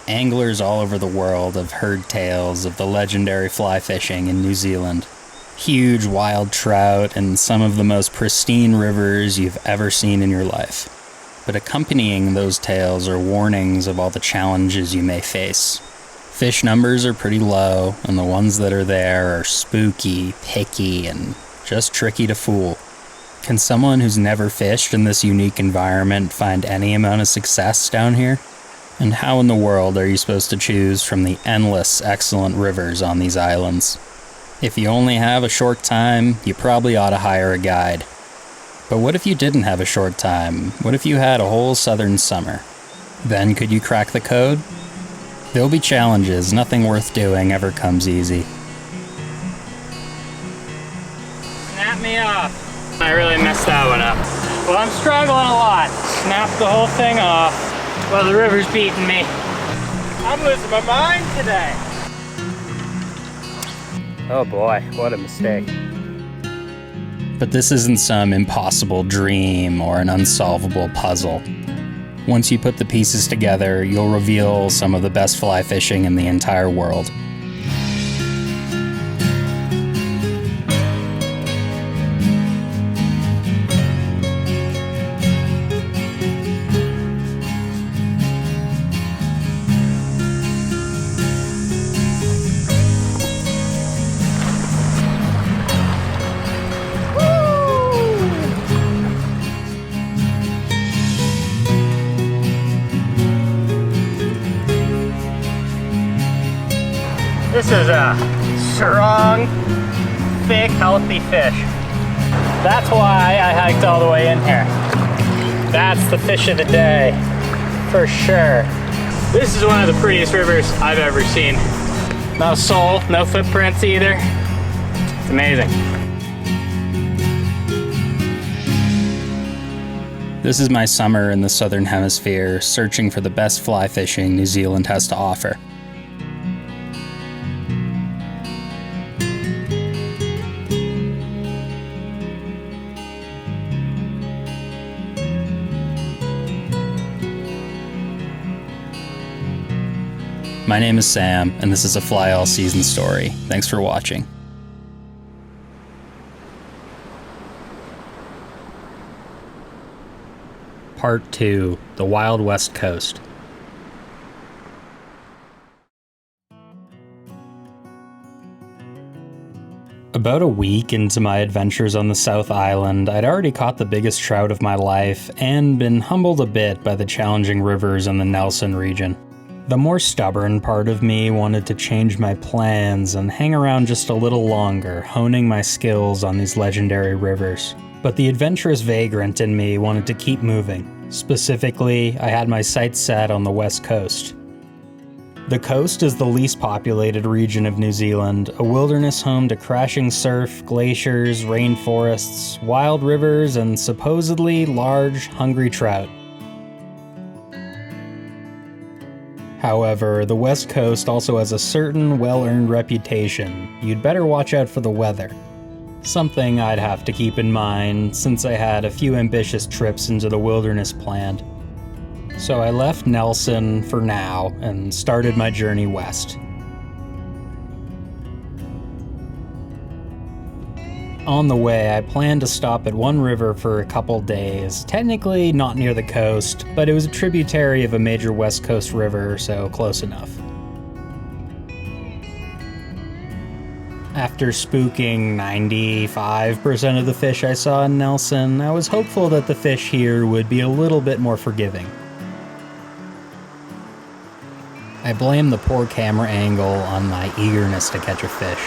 Anglers all over the world have heard tales of the legendary fly fishing in New Zealand. Huge wild trout and some of the most pristine rivers you've ever seen in your life. But accompanying those tales are warnings of all the challenges you may face. Fish numbers are pretty low, and the ones that are there are spooky, picky, and just tricky to fool. Can someone who's never fished in this unique environment find any amount of success down here? And how in the world are you supposed to choose from the endless excellent rivers on these islands? If you only have a short time, you probably ought to hire a guide. But what if you didn't have a short time? What if you had a whole southern summer? Then could you crack the code? There'll be challenges. Nothing worth doing ever comes easy. Snap me off. I really messed that one up. Well, I'm struggling a lot. Snap the whole thing off. Well, the river's beating me. I'm losing my mind today. Oh boy, what a mistake. But this isn't some impossible dream or an unsolvable puzzle. Once you put the pieces together, you'll reveal some of the best fly fishing in the entire world. This is a strong, thick, healthy fish. That's why I hiked all the way in here. That's the fish of the day, for sure. This is one of the prettiest rivers I've ever seen. No soul, no footprints either. It's amazing. This is my summer in the Southern Hemisphere, searching for the best fly fishing New Zealand has to offer. My name is Sam, and this is a Fly All Season story. Thanks for watching. Part 2, The Wild West Coast. About a week into my adventures on the South Island, I'd already caught the biggest trout of my life and been humbled a bit by the challenging rivers in the Nelson region. The more stubborn part of me wanted to change my plans and hang around just a little longer, honing my skills on these legendary rivers. But the adventurous vagrant in me wanted to keep moving. Specifically, I had my sights set on the West Coast. The coast is the least populated region of New Zealand, a wilderness home to crashing surf, glaciers, rainforests, wild rivers, and supposedly large, hungry trout. However, the West Coast also has a certain well-earned reputation. You'd better watch out for the weather. Something I'd have to keep in mind since I had a few ambitious trips into the wilderness planned. So I left Nelson for now and started my journey west. On the way, I planned to stop at one river for a couple days, technically not near the coast, but it was a tributary of a major West Coast river, so close enough. After spooking 95% of the fish I saw in Nelson, I was hopeful that the fish here would be a little bit more forgiving. I blame the poor camera angle on my eagerness to catch a fish.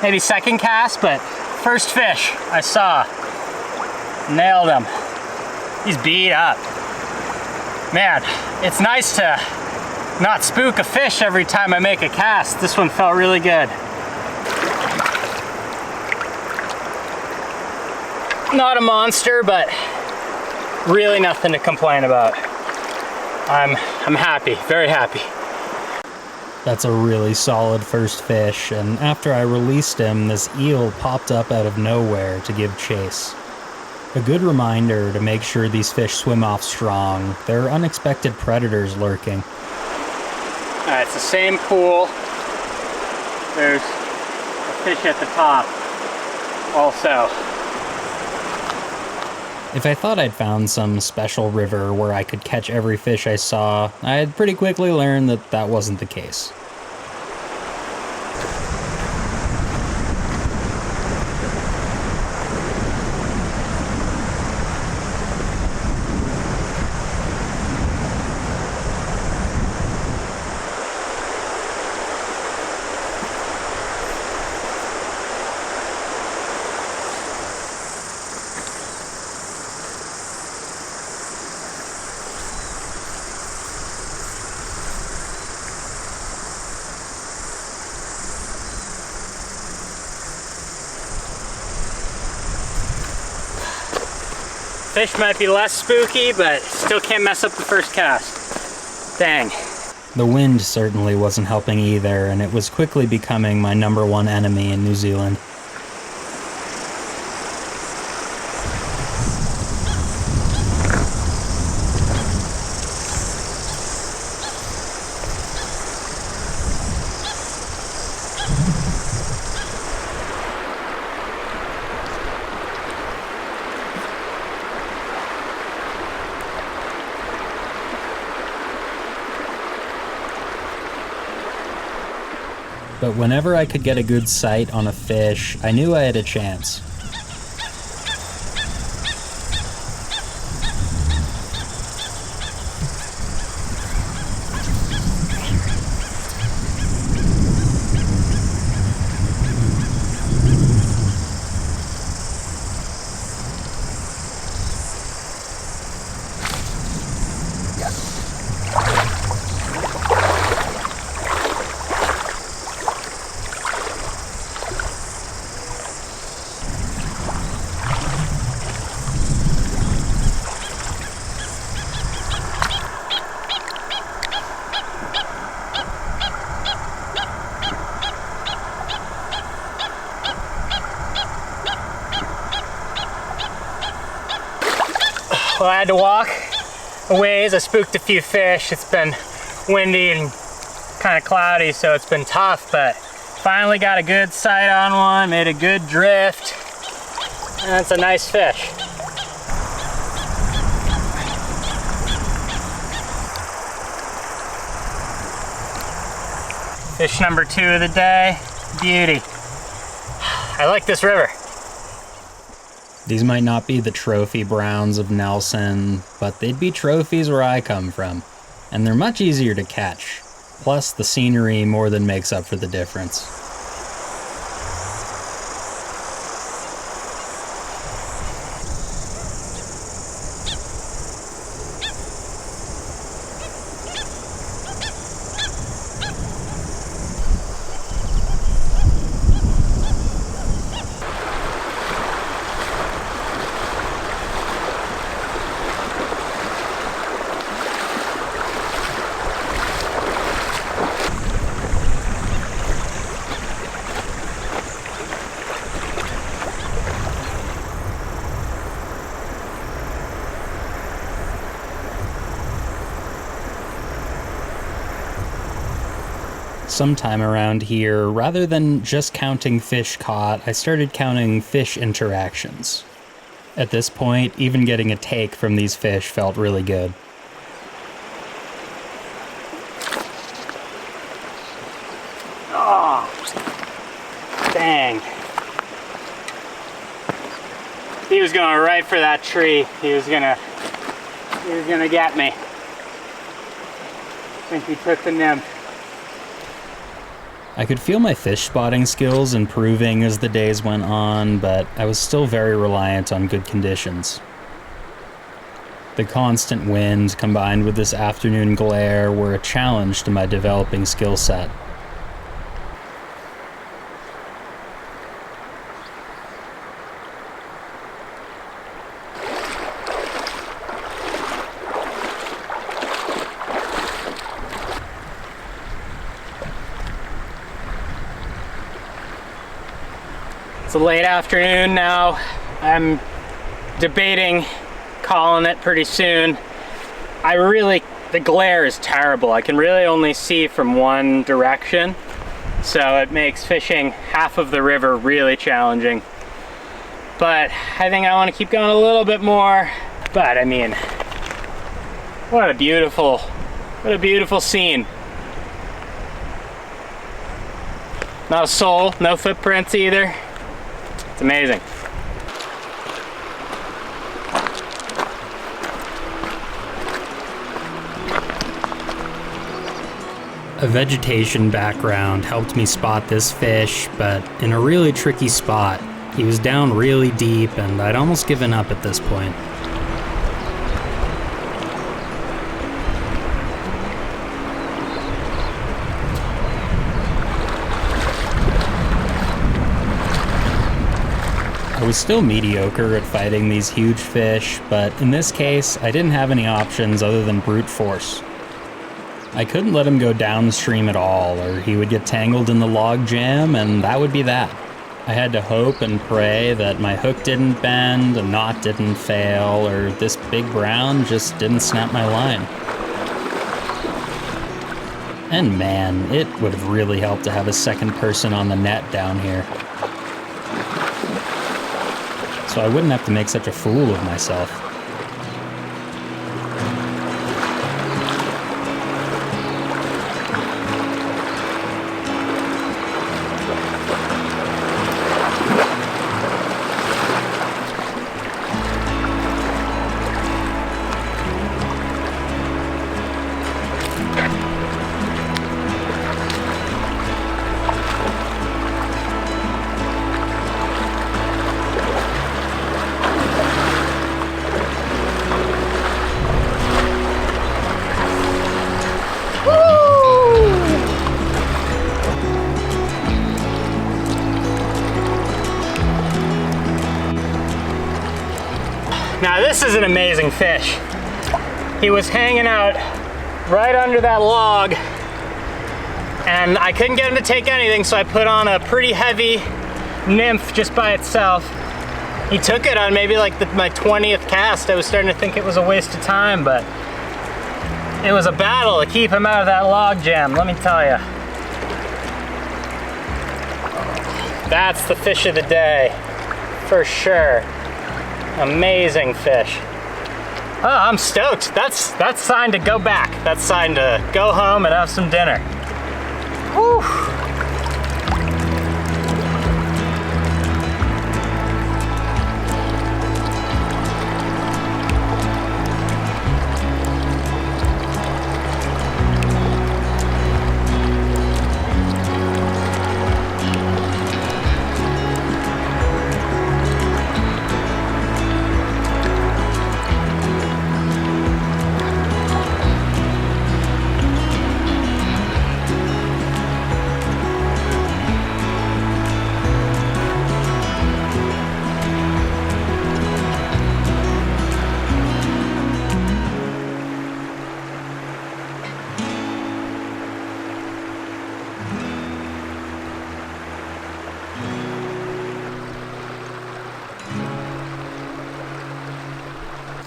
maybe second cast, but first fish I saw. Nailed him. He's beat up. Man, it's nice to not spook a fish every time I make a cast. This one felt really good. Not a monster, but really nothing to complain about. I'm happy, very happy. That's a really solid first fish, and after I released him, this eel popped up out of nowhere to give chase. A good reminder to make sure these fish swim off strong. There are unexpected predators lurking. It's the same pool. There's a fish at the top also. If I thought I'd found some special river where I could catch every fish I saw, I'd pretty quickly learn that that wasn't the case. Fish might be less spooky, but still can't mess up the first cast. Dang. The wind certainly wasn't helping either, and it was quickly becoming my #1 enemy in New Zealand. But whenever I could get a good sight on a fish, I knew I had a chance. Well, I had to walk a ways. I spooked a few fish. It's been windy and kind of cloudy, so it's been tough, but finally got a good sight on one, made a good drift, and that's a nice fish. Fish number 2 of the day, beauty. I like this river. These might not be the trophy browns of Nelson, but they'd be trophies where I come from. And they're much easier to catch. Plus, the scenery more than makes up for the difference. Sometime around here, rather than just counting fish caught, I started counting fish interactions. At this point, even getting a take from these fish felt really good. Oh, dang. He was going right for that tree. He was gonna get me. I think he took the nymph. I could feel my fish spotting skills improving as the days went on, but I was still very reliant on good conditions. The constant wind combined with this afternoon glare were a challenge to my developing skill set. It's a late afternoon now. I'm debating calling it pretty soon. The glare is terrible. I can really only see from one direction, so it makes fishing half of the river really challenging. But I think I want to keep going a little bit more. But I mean, what a beautiful scene. Not a soul, no footprints either. It's amazing. A vegetation background helped me spot this fish, but in a really tricky spot. He was down really deep, and I'd almost given up at this point. I was still mediocre at fighting these huge fish, but in this case, I didn't have any options other than brute force. I couldn't let him go downstream at all, or he would get tangled in the log jam, and that would be that. I had to hope and pray that my hook didn't bend, a knot didn't fail, or this big brown just didn't snap my line. And man, it would have really helped to have a second person on the net down here, so I wouldn't have to make such a fool of myself. Now this is an amazing fish. He was hanging out right under that log, and I couldn't get him to take anything, so I put on a pretty heavy nymph just by itself. He took it on maybe like my 20th cast. I was starting to think it was a waste of time, but it was a battle to keep him out of that log jam, let me tell you. That's the fish of the day, for sure. Amazing fish. Oh, I'm stoked. That's sign to go back. That's sign to go home and have some dinner. Whew.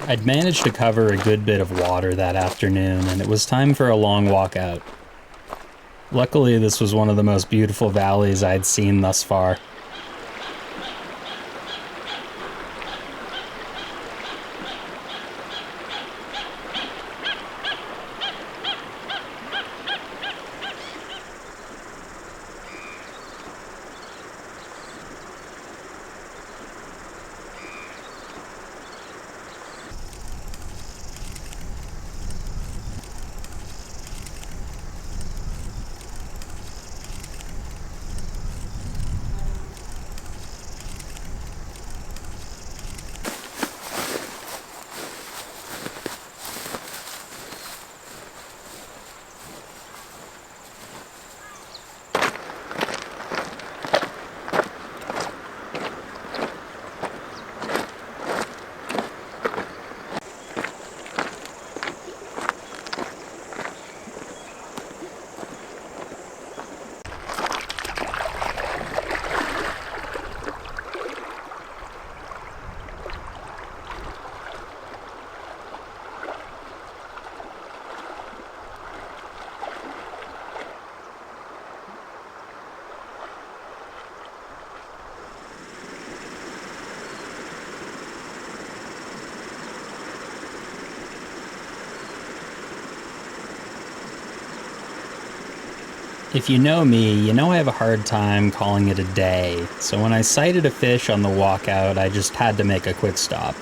I'd managed to cover a good bit of water that afternoon, and it was time for a long walk out. Luckily, this was one of the most beautiful valleys I'd seen thus far. If you know me, you know I have a hard time calling it a day, so when I sighted a fish on the walkout, I just had to make a quick stop.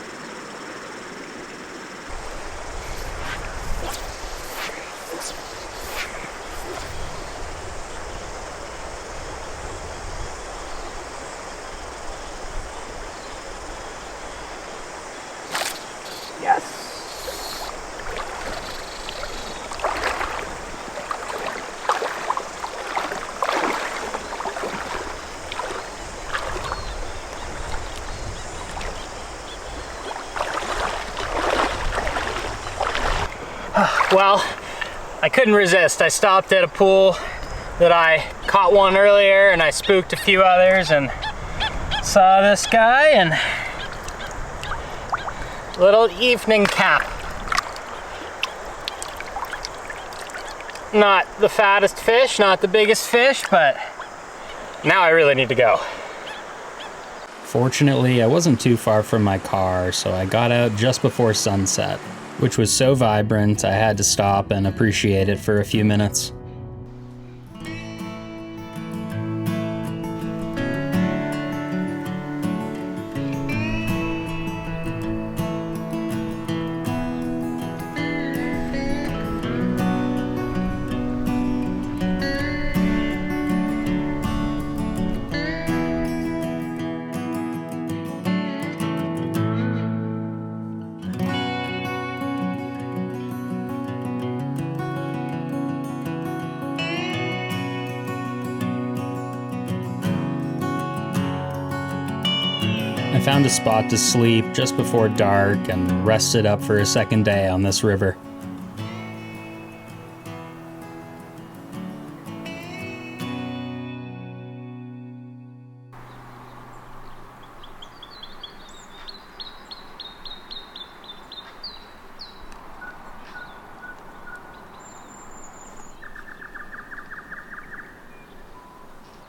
Yes. Well, I couldn't resist. I stopped at a pool that I caught one earlier and I spooked a few others and saw this guy and little evening cap. Not the fattest fish, not the biggest fish, but now I really need to go. Fortunately, I wasn't too far from my car, so I got out just before sunset, which was so vibrant I had to stop and appreciate it for a few minutes. I found a spot to sleep just before dark and rested up for a second day on this river.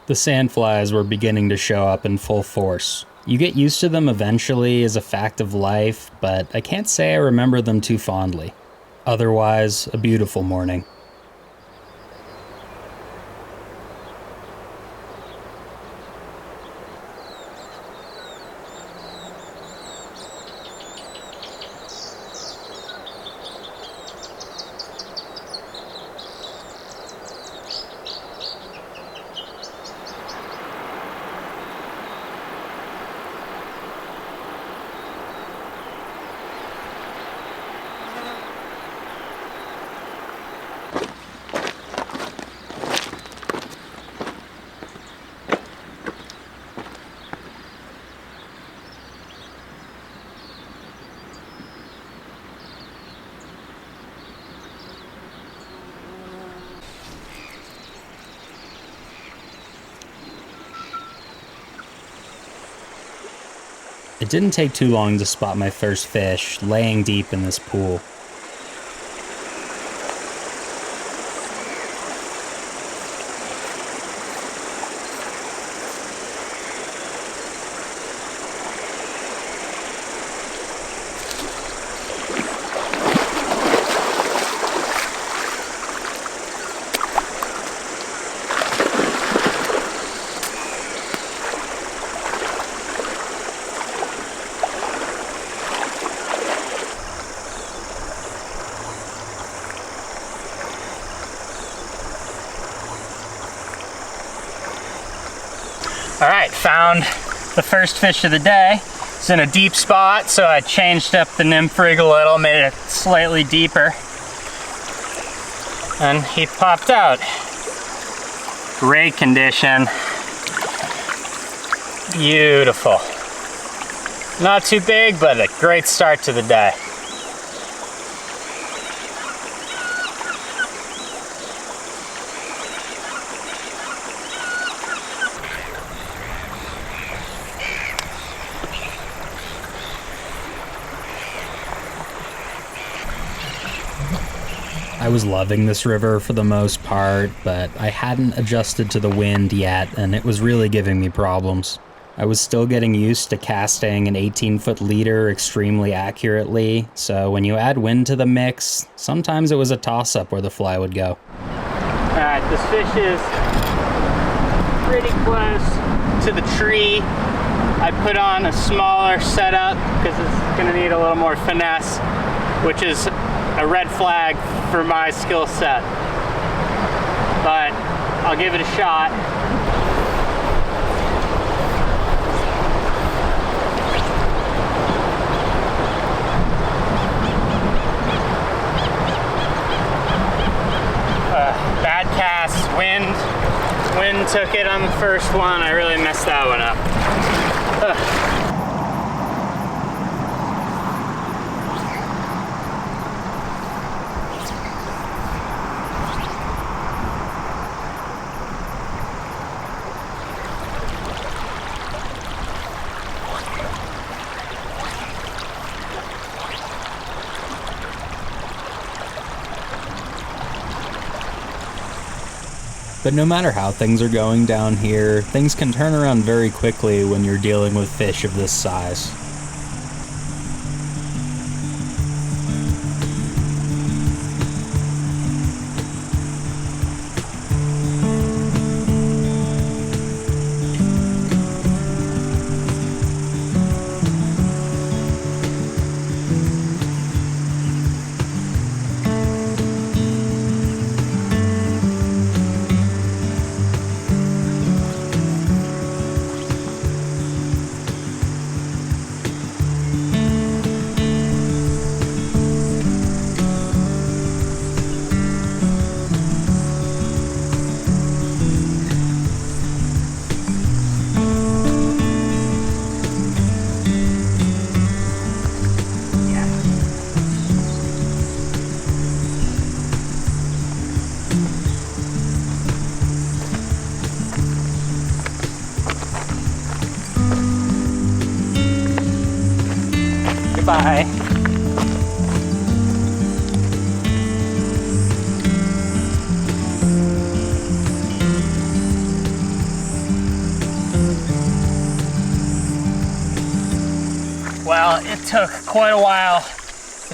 The sandflies were beginning to show up in full force. You get used to them eventually as a fact of life, but I can't say I remember them too fondly. Otherwise, a beautiful morning. It didn't take too long to spot my first fish, laying deep in this pool. All right, found the first fish of the day. It's in a deep spot, so I changed up the nymph rig a little, made it slightly deeper. And he popped out. Great condition. Beautiful. Not too big, but a great start to the day. I was loving this river for the most part, but I hadn't adjusted to the wind yet, and it was really giving me problems. I was still getting used to casting an 18-foot leader extremely accurately, so when you add wind to the mix, sometimes it was a toss-up where the fly would go. Alright, this fish is pretty close to the tree. I put on a smaller setup because it's going to need a little more finesse, which is a red flag for my skill set. But I'll give it a shot. Bad cast, wind took it on the first one. I really messed that one up. But no matter how things are going down here, things can turn around very quickly when you're dealing with fish of this size. Bye. Well, it took quite a while to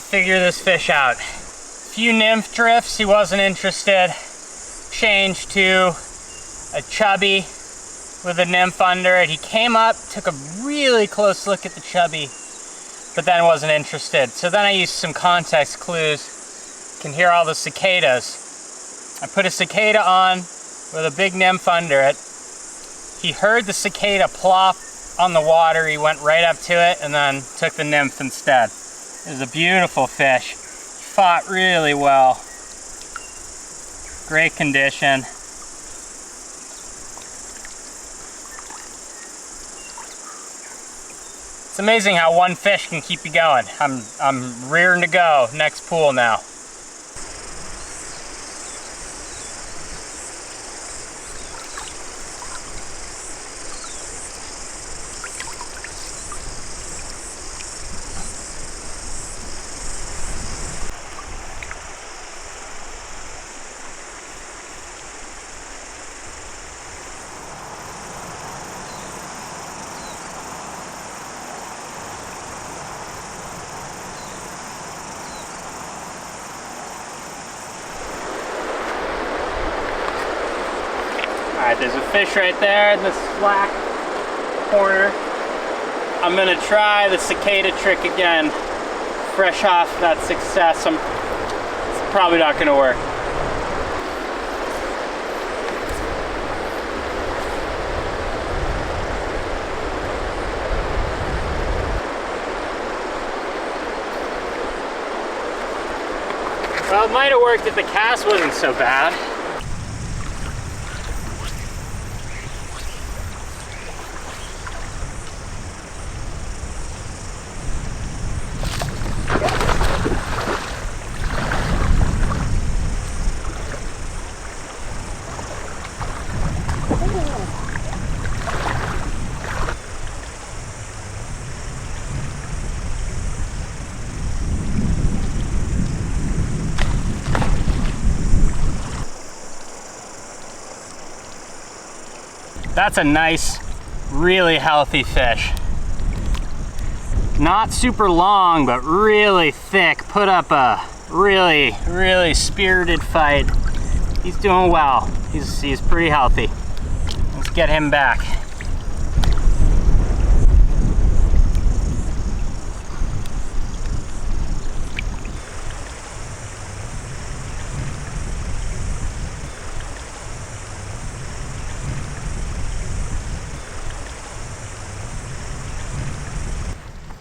figure this fish out. A few nymph drifts, he wasn't interested. Changed to a chubby with a nymph under it. He came up, took a really close look at the chubby, but then wasn't interested. So then I used some context clues. You can hear all the cicadas. I put a cicada on with a big nymph under it. He heard the cicada plop on the water. He went right up to it and then took the nymph instead. It was a beautiful fish. He fought really well. Great condition. It's amazing how one fish can keep you going. I'm rearing to go. Next pool now. Alright, there's a fish right there in this slack corner. I'm gonna try the cicada trick again. Fresh off that success, it's probably not gonna work. Well, it might have worked if the cast wasn't so bad. That's a nice, really healthy fish. Not super long, but really thick. Put up a really, really spirited fight. He's doing well. He's pretty healthy. Let's get him back.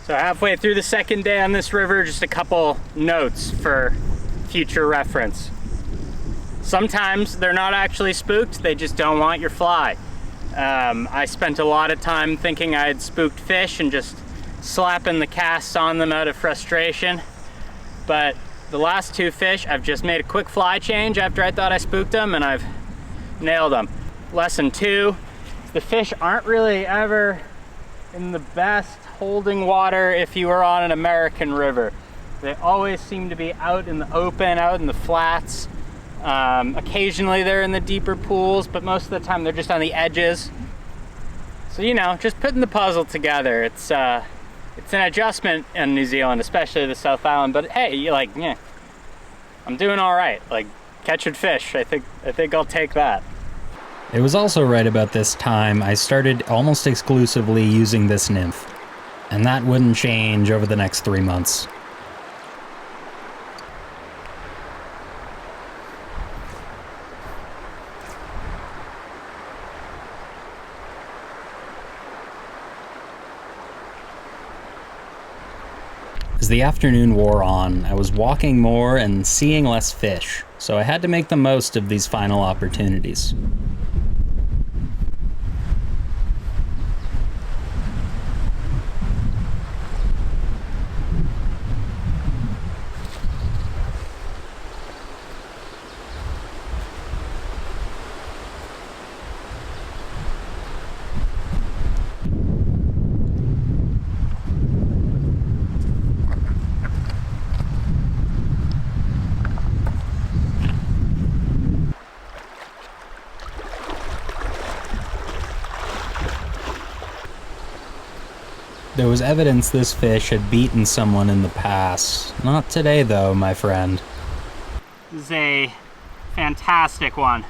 So halfway through the second day on this river, just a couple notes for future reference. Sometimes they're not actually spooked, they just don't want your fly. I spent a lot of time thinking I had spooked fish and just slapping the casts on them out of frustration. But the last two fish, I've just made a quick fly change after I thought I spooked them, and I've nailed them. Lesson 2, the fish aren't really ever in the best holding water if you are on an American river. They always seem to be out in the open, out in the flats. Occasionally they're in the deeper pools, but most of the time they're just on the edges. So, you know, just putting the puzzle together. It's an adjustment in New Zealand, especially the South Island, but hey, I'm doing all right. Like, catching fish, I think I'll take that. It was also right about this time I started almost exclusively using this nymph, and that wouldn't change over the next 3 months. As the afternoon wore on, I was walking more and seeing less fish, so I had to make the most of these final opportunities. There was evidence this fish had beaten someone in the past. Not today, though, my friend. This is a fantastic one.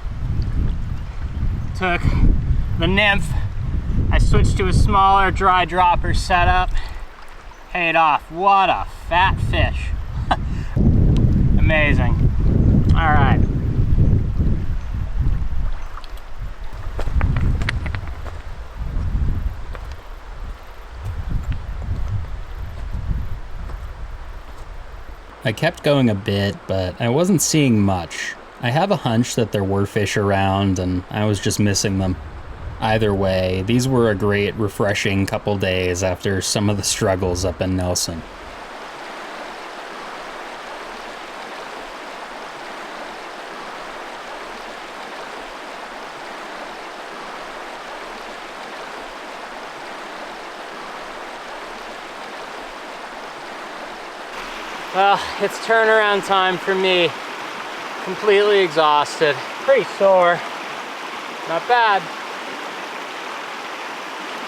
Took the nymph, I switched to a smaller dry dropper setup. Paid off. What a fat fish. Amazing. All right. I kept going a bit, but I wasn't seeing much. I have a hunch that there were fish around, and I was just missing them. Either way, these were a great, refreshing couple days after some of the struggles up in Nelson. Well, it's turnaround time for me. Completely exhausted. Pretty sore. Not bad.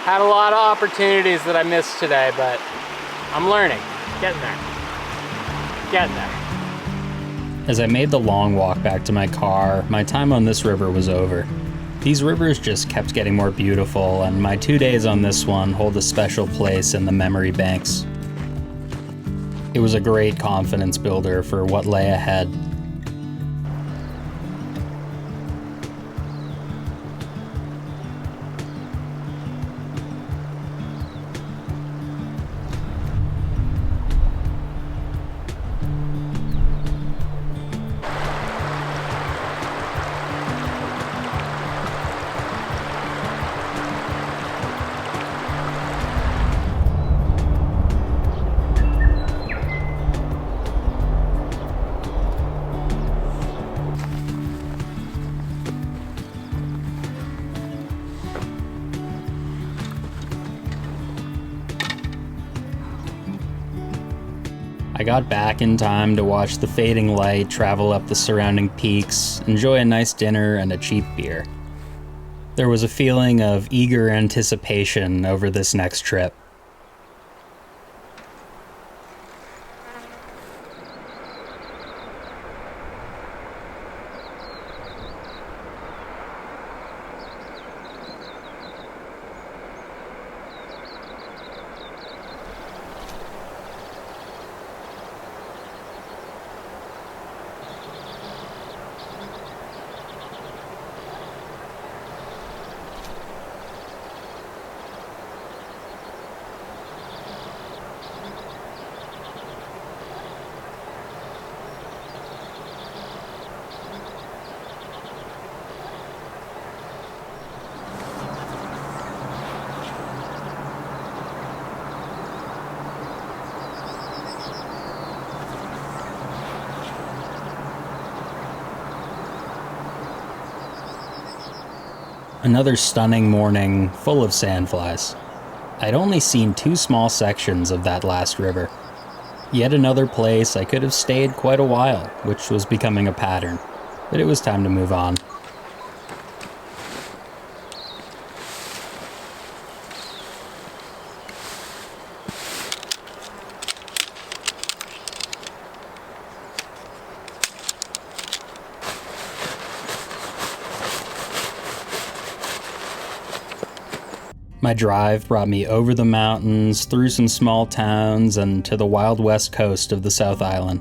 Had a lot of opportunities that I missed today, but I'm learning. Getting there. Getting there. As I made the long walk back to my car, my time on this river was over. These rivers just kept getting more beautiful, and my 2 days on this one hold a special place in the memory banks. It was a great confidence builder for what lay ahead. I got back in time to watch the fading light travel up the surrounding peaks, enjoy a nice dinner and a cheap beer. There was a feeling of eager anticipation over this next trip. Another stunning morning full of sandflies. I'd only seen 2 small sections of that last river. Yet another place I could have stayed quite a while, which was becoming a pattern, but it was time to move on. My drive brought me over the mountains, through some small towns, and to the wild west coast of the South Island.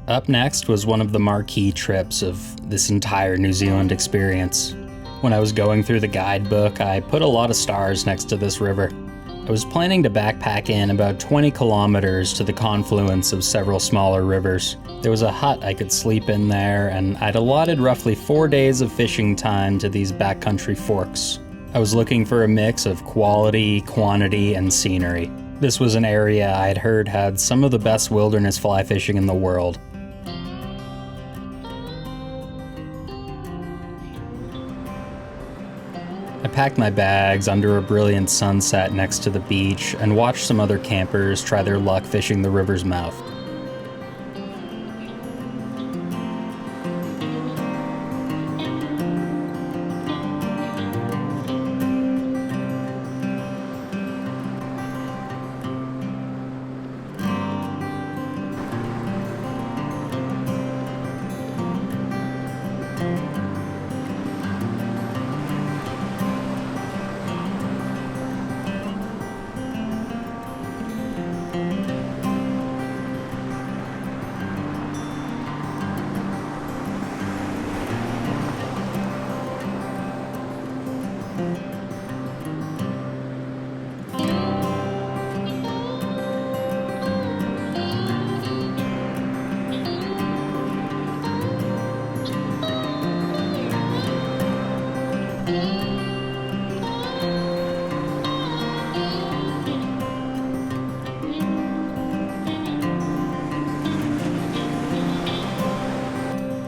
Up next was one of the marquee trips of this entire New Zealand experience. When I was going through the guidebook, I put a lot of stars next to this river. I was planning to backpack in about 20 kilometers to the confluence of several smaller rivers. There was a hut I could sleep in there, and I'd allotted roughly 4 days of fishing time to these backcountry forks. I was looking for a mix of quality, quantity, and scenery. This was an area I'd heard had some of the best wilderness fly fishing in the world. I packed my bags under a brilliant sunset next to the beach and watched some other campers try their luck fishing the river's mouth.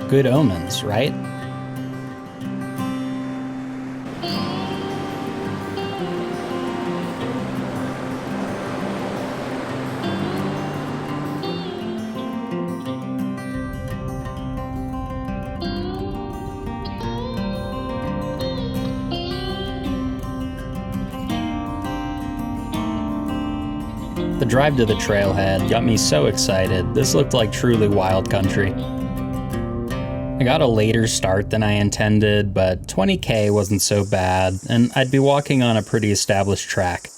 Good omens, right? The drive to the trailhead got me so excited. This looked like truly wild country. I got a later start than I intended, but 20k wasn't so bad, and I'd be walking on a pretty established track.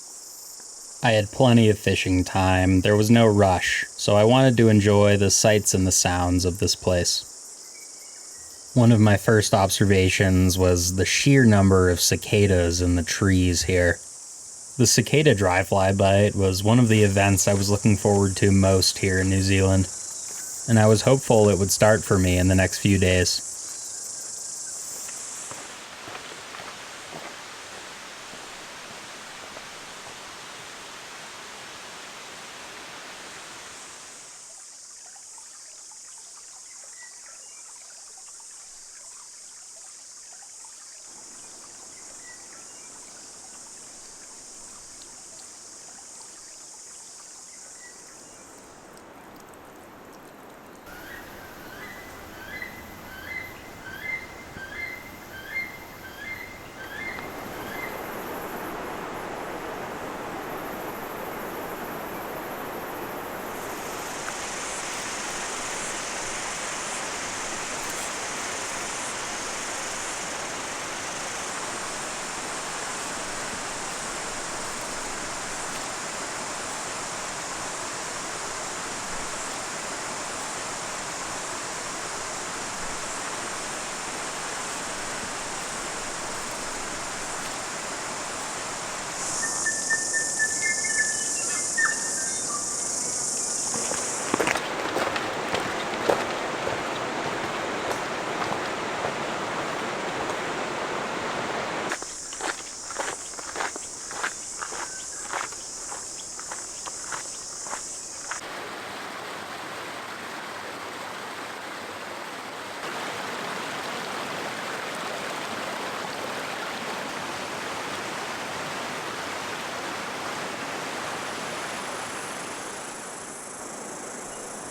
I had plenty of fishing time, there was no rush, so I wanted to enjoy the sights and the sounds of this place. One of my first observations was the sheer number of cicadas in the trees here. The cicada dry fly bite was one of the events I was looking forward to most here in New Zealand, and I was hopeful it would start for me in the next few days.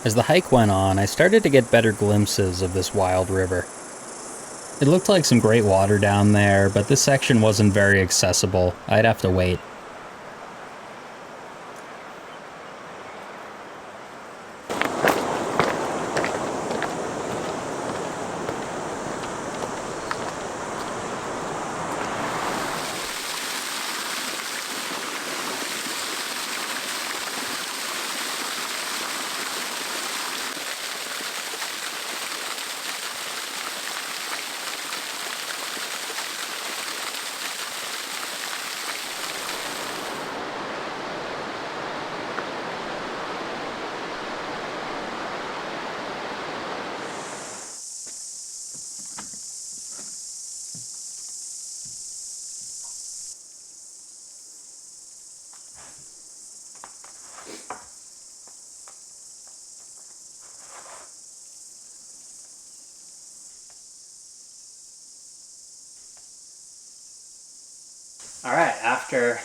As the hike went on, I started to get better glimpses of this wild river. It looked like some great water down there, but this section wasn't very accessible. I'd have to wait. All right, after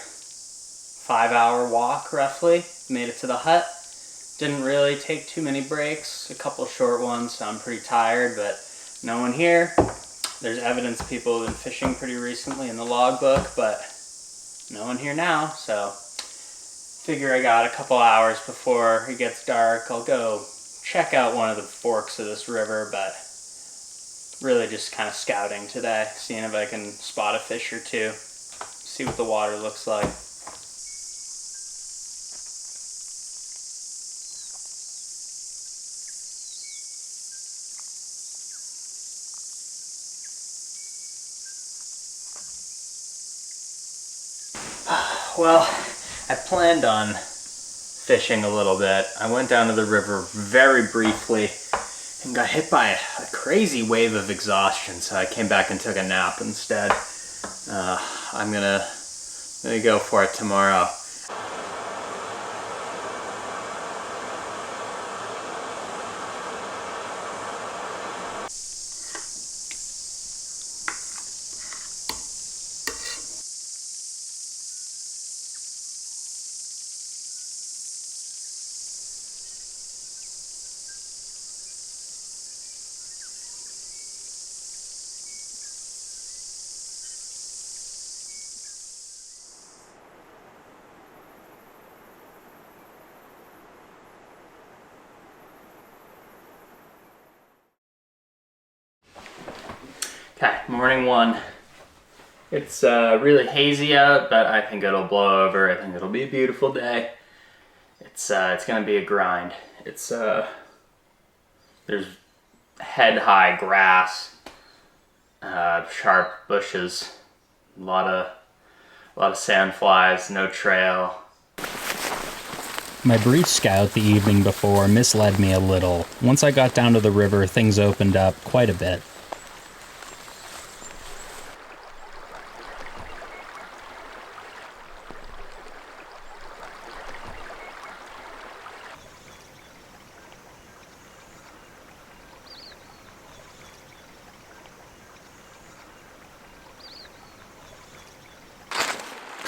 5-hour walk roughly, made it to the hut. Didn't really take too many breaks, a couple short ones, so I'm pretty tired, but no one here. There's evidence people have been fishing pretty recently in the logbook, but no one here now, so figure I got a couple hours before it gets dark. I'll go check out one of the forks of this river, but really just kind of scouting today, seeing if I can spot a fish or two. See what the water looks like. Well, I planned on fishing a little bit. I went down to the river very briefly and got hit by a crazy wave of exhaustion, so I came back and took a nap instead. I'm gonna go for it tomorrow. Okay, morning one. It's really hazy out, but I think it'll blow over. I think it'll be a beautiful day. It's gonna be a grind. It's there's head-high grass, sharp bushes, a lot of sandflies, no trail. My brief scout the evening before misled me a little. Once I got down to the river, things opened up quite a bit.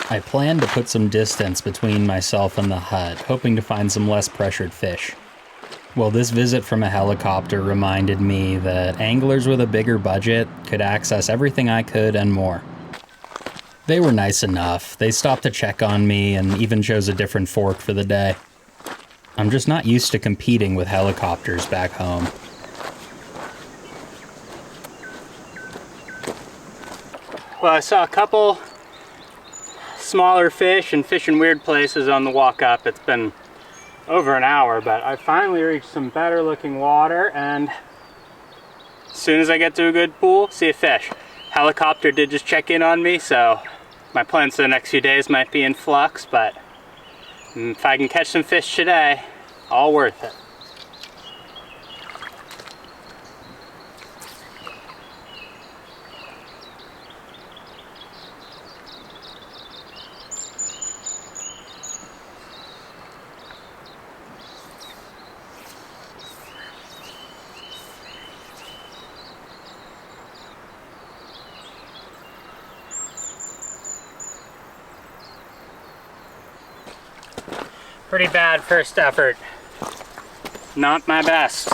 I planned to put some distance between myself and the hut, hoping to find some less pressured fish. Well, this visit from a helicopter reminded me that anglers with a bigger budget could access everything I could and more. They were nice enough. They stopped to check on me and even chose a different fork for the day. I'm just not used to competing with helicopters back home. Well, I saw a couple smaller fish and fish in weird places on the walk up. It's been over an hour, but I finally reached some better looking water, and as soon as I get to a good pool, see a fish. Helicopter did just check in on me, so my plans for the next few days might be in flux, but if I can catch some fish today, all worth it. Pretty bad first effort. not my best.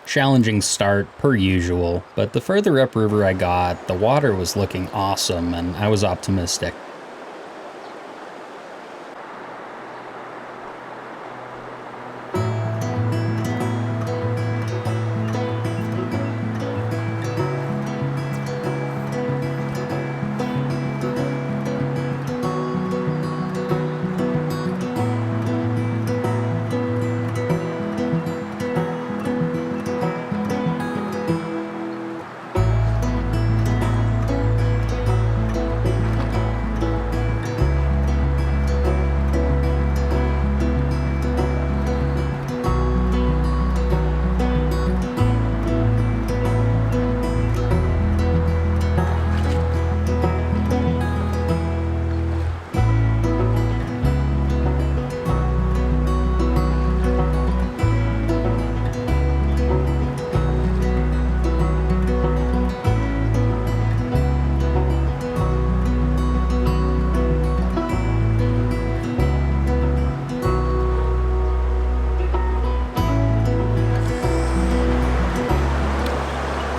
Challenging start, per usual, but the further upriver I got, the water was looking awesome and I was optimistic.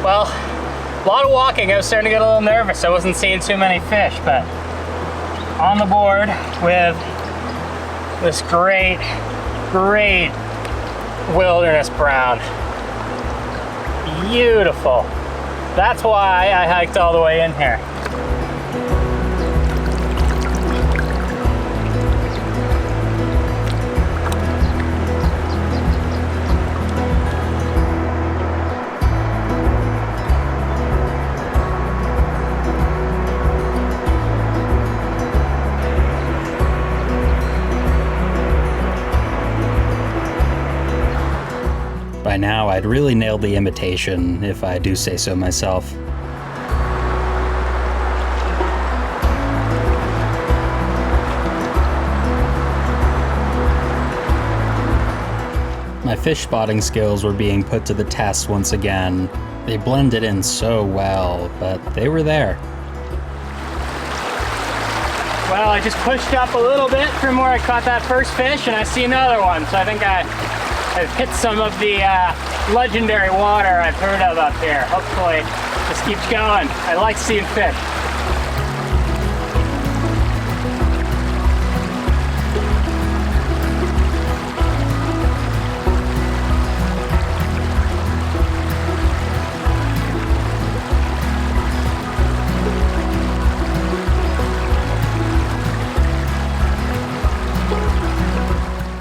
Well, a lot of walking. I was starting to get a little nervous. I wasn't seeing too many fish, but on the board with this great wilderness brown. Beautiful. That's why I hiked all the way in here. By now, I'd really nailed the imitation, if I do say so myself. My fish spotting skills were being put to the test once again. They blended in so well, but they were there. Well, I just pushed up a little bit from where I caught that first fish, and I see another one. So I think I've hit some of the legendary water I've heard of up here. Hopefully, this keeps going. I like seeing fish.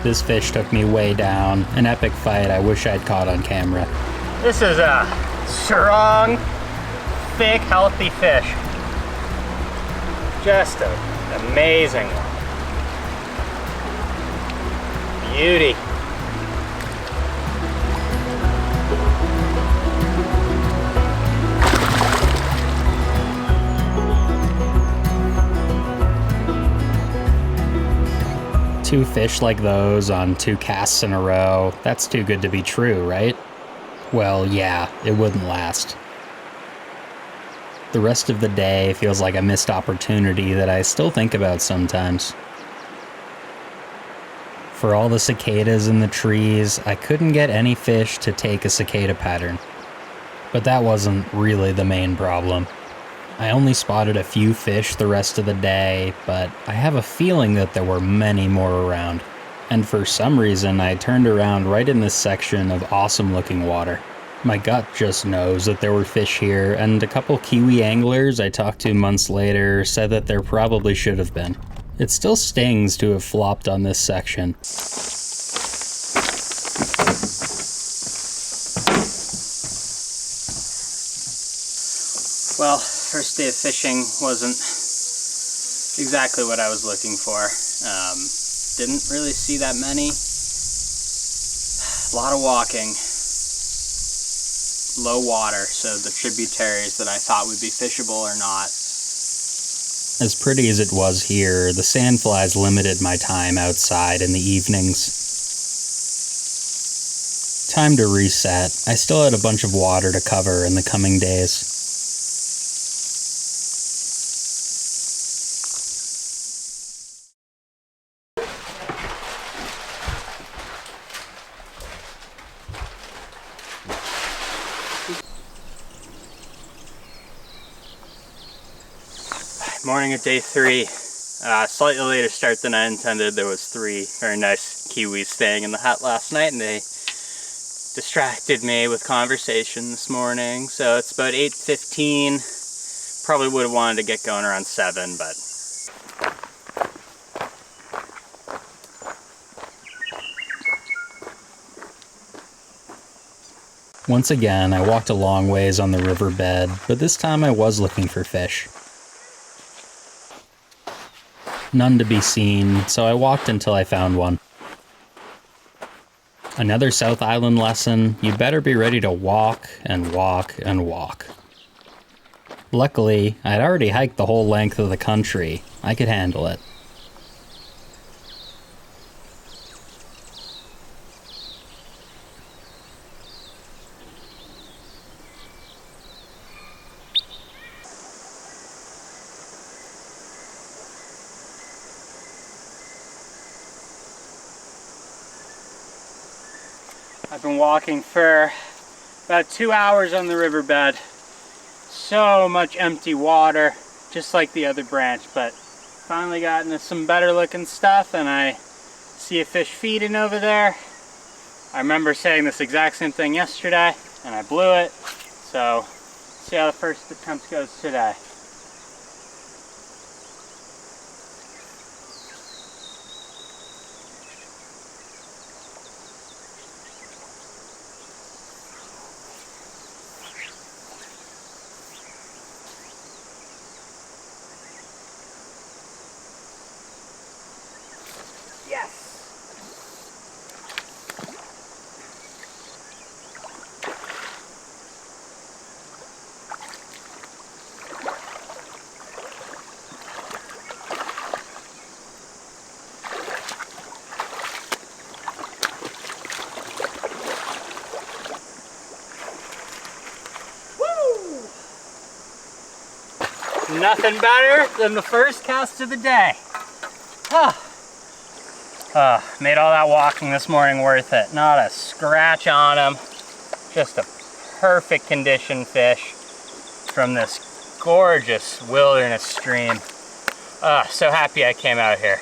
This fish took me way down, an epic fight I wish I'd caught on camera. This is a strong, thick, healthy fish. Just an amazing one. Beauty. Two fish like those on 2 casts in a row, that's too good to be true, right? Well, yeah, it wouldn't last. The rest of the day feels like a missed opportunity that I still think about sometimes. For all the cicadas in the trees, I couldn't get any fish to take a cicada pattern. But that wasn't really the main problem. I only spotted a few fish the rest of the day, but I have a feeling that there were many more around. And for some reason, I turned around right in this section of awesome-looking water. My gut just knows that there were fish here, and a couple Kiwi anglers I talked to months later said that there probably should have been. It still stings to have flopped on this section. Well, first day of fishing wasn't exactly what I was looking for. Didn't really see that many. A lot of walking. Low water, so the tributaries that I thought would be fishable are not. As pretty as it was here, the sandflies limited my time outside in the evenings. Time to reset. I still had a bunch of water to cover in the coming days. Morning of day 3. Slightly later start than I intended. There was 3 very nice Kiwis staying in the hut last night, and they distracted me with conversation this morning. So it's about 8:15. Probably would have wanted to get going around 7, but Once again, I walked a long ways on the riverbed, but this time I was looking for fish. None to be seen, so I walked until I found one. Another South Island lesson: you better be ready to walk and walk and walk. Luckily, I'd already hiked the whole length of the country. I could handle it. I've been walking for about 2 hours on the riverbed. So much empty water, just like the other branch, but finally got into some better looking stuff, and I see a fish feeding over there. I remember saying this exact same thing yesterday, and I blew it. So, see how the first attempt goes today. Nothing better than the first cast of the day. Made all that walking this morning worth it. Not a scratch on him. Just a perfect condition fish from this gorgeous wilderness stream. So happy I came out here.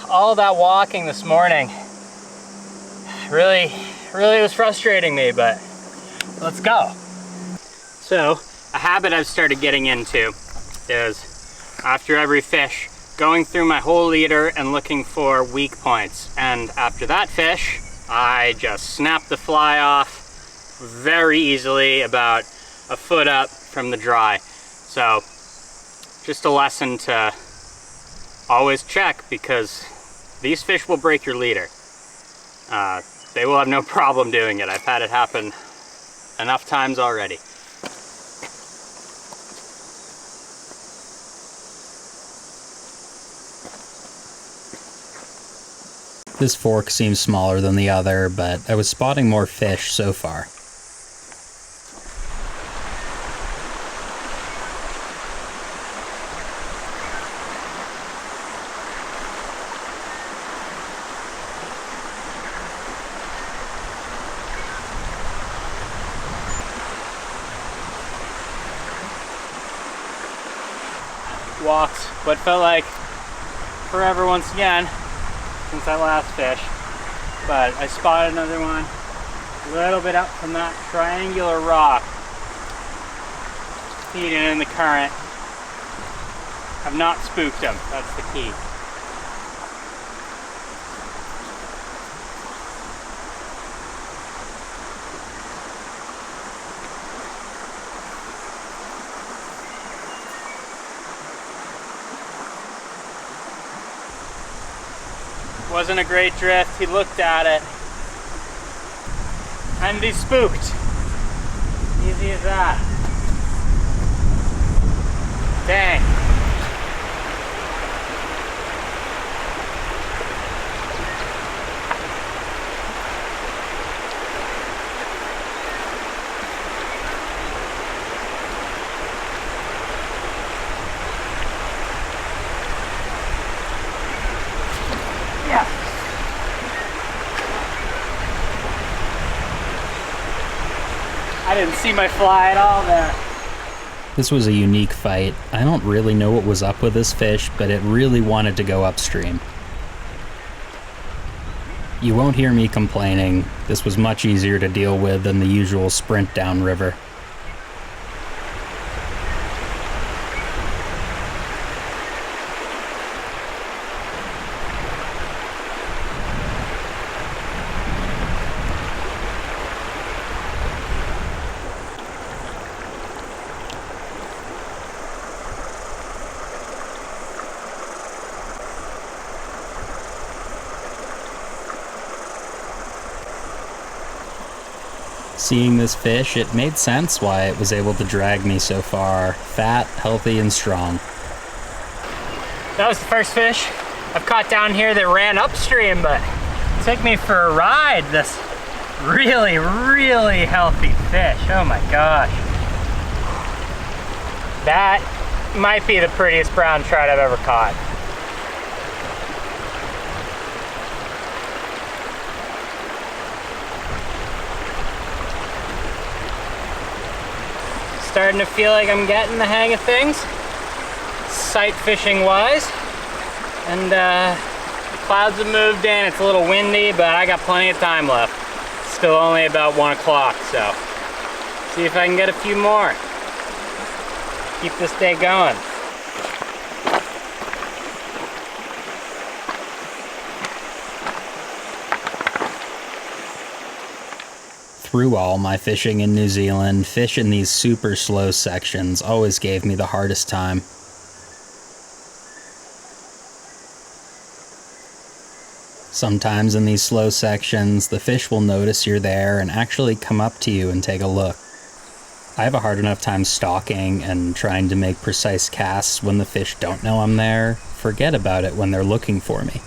All that walking this morning really was frustrating me, but let's go. So, a habit I've started getting into is, after every fish, going through my whole leader and looking for weak points. And after that fish, I just snap the fly off very easily, about a foot up from the dry. So, just a lesson to always check, because these fish will break your leader. They will have no problem doing it. I've had it happen enough times already. This fork seems smaller than the other, but I was spotting more fish so far. Walked what felt like forever once again since that last fish, but I spotted another one a little bit up from that triangular rock, feeding in the current. I've not spooked him, that's the key. Wasn't a great drift. He looked at it and he's spooked. He's easy as that. Dang. Yeah. I didn't see my fly at all there. This was a unique fight. I don't really know what was up with this fish, but it really wanted to go upstream. You won't hear me complaining. This was much easier to deal with than the usual sprint downriver. Seeing this fish, it made sense why it was able to drag me so far. Fat, healthy, and strong. That was the first fish I've caught down here that ran upstream, but it took me for a ride. This really, really healthy fish. Oh my gosh. That might be the prettiest brown trout I've ever caught. Starting to feel like I'm getting the hang of things, sight fishing wise. And the clouds have moved in, it's a little windy, but I got plenty of time left. It's still only about 1 o'clock, so see if I can get a few more. Keep this day going. Through all my fishing in New Zealand, fish in these super slow sections always gave me the hardest time. Sometimes in these slow sections, the fish will notice you're there and actually come up to you and take a look. I have a hard enough time stalking and trying to make precise casts when the fish don't know I'm there. Forget about it when they're looking for me.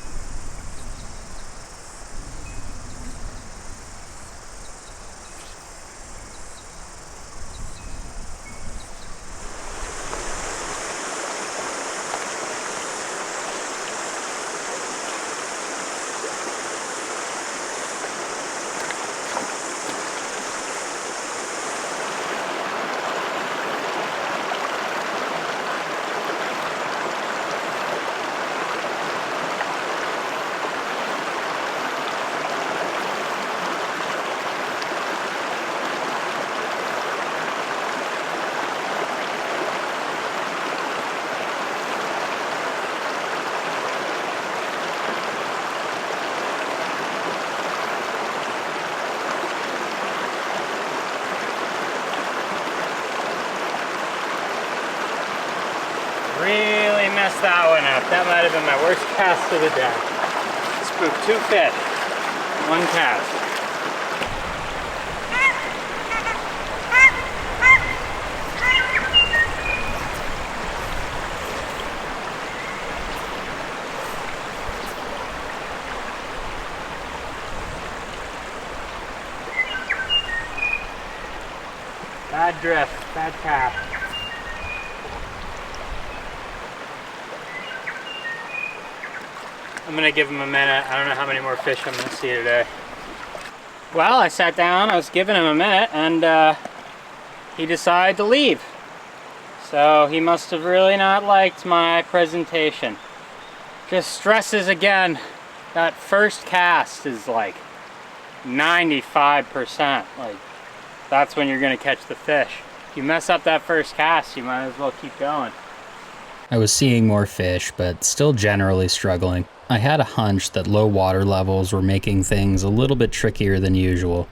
Really messed that one up. That might have been my worst cast of the day. Spooked 2 fish, 1 cast. Bad drift, bad cast. I'm gonna give him a minute. I don't know how many more fish I'm gonna see today. Well, I sat down, I was giving him a minute, and he decided to leave. So he must have really not liked my presentation. Just stresses again, that first cast is like 95%. Like, that's when you're gonna catch the fish. If you mess up that first cast, you might as well keep going. I was seeing more fish, but still generally struggling. I had a hunch that low water levels were making things a little bit trickier than usual.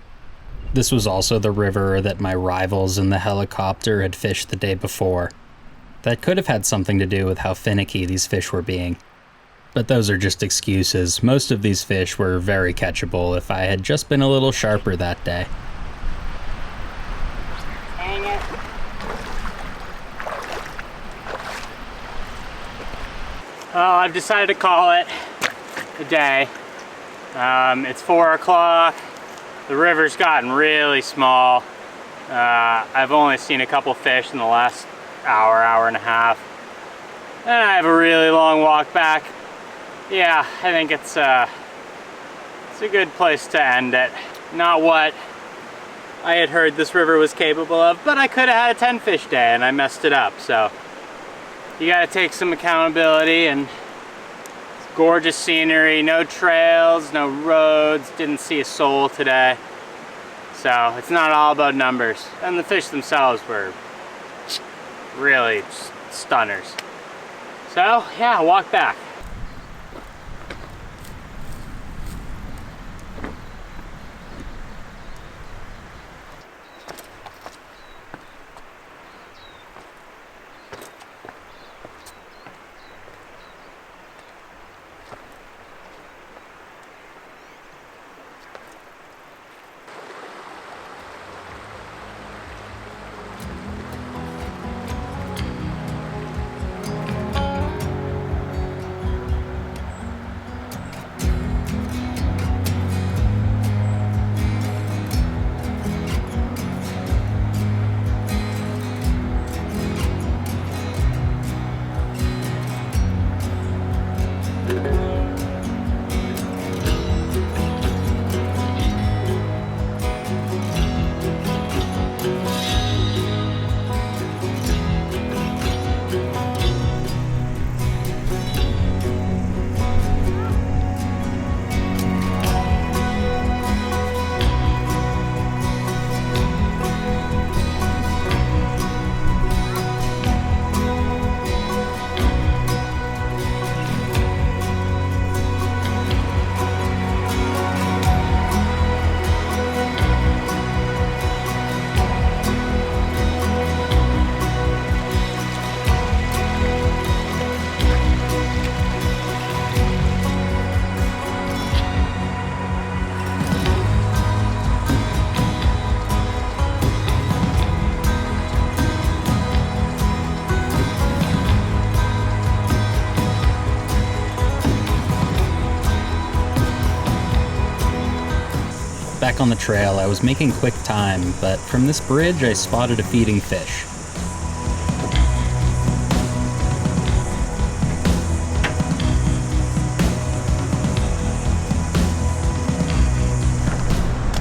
This was also the river that my rivals in the helicopter had fished the day before. That could have had something to do with how finicky these fish were being. But those are just excuses. Most of these fish were very catchable if I had just been a little sharper that day. Dang Well, I've decided to call it a day. It's 4 o'clock. The river's gotten really small. I've only seen a couple fish in the last hour and a half. And I have a really long walk back. Yeah, I think it's a good place to end it. Not what I had heard this river was capable of, but I could have had a 10 fish day and I messed it up. So you gotta take some accountability, and it's gorgeous scenery, no trails, no roads, didn't see a soul today. So it's not all about numbers. And the fish themselves were really stunners. So yeah, walk back. Back on the trail, I was making quick time, but from this bridge I spotted a feeding fish.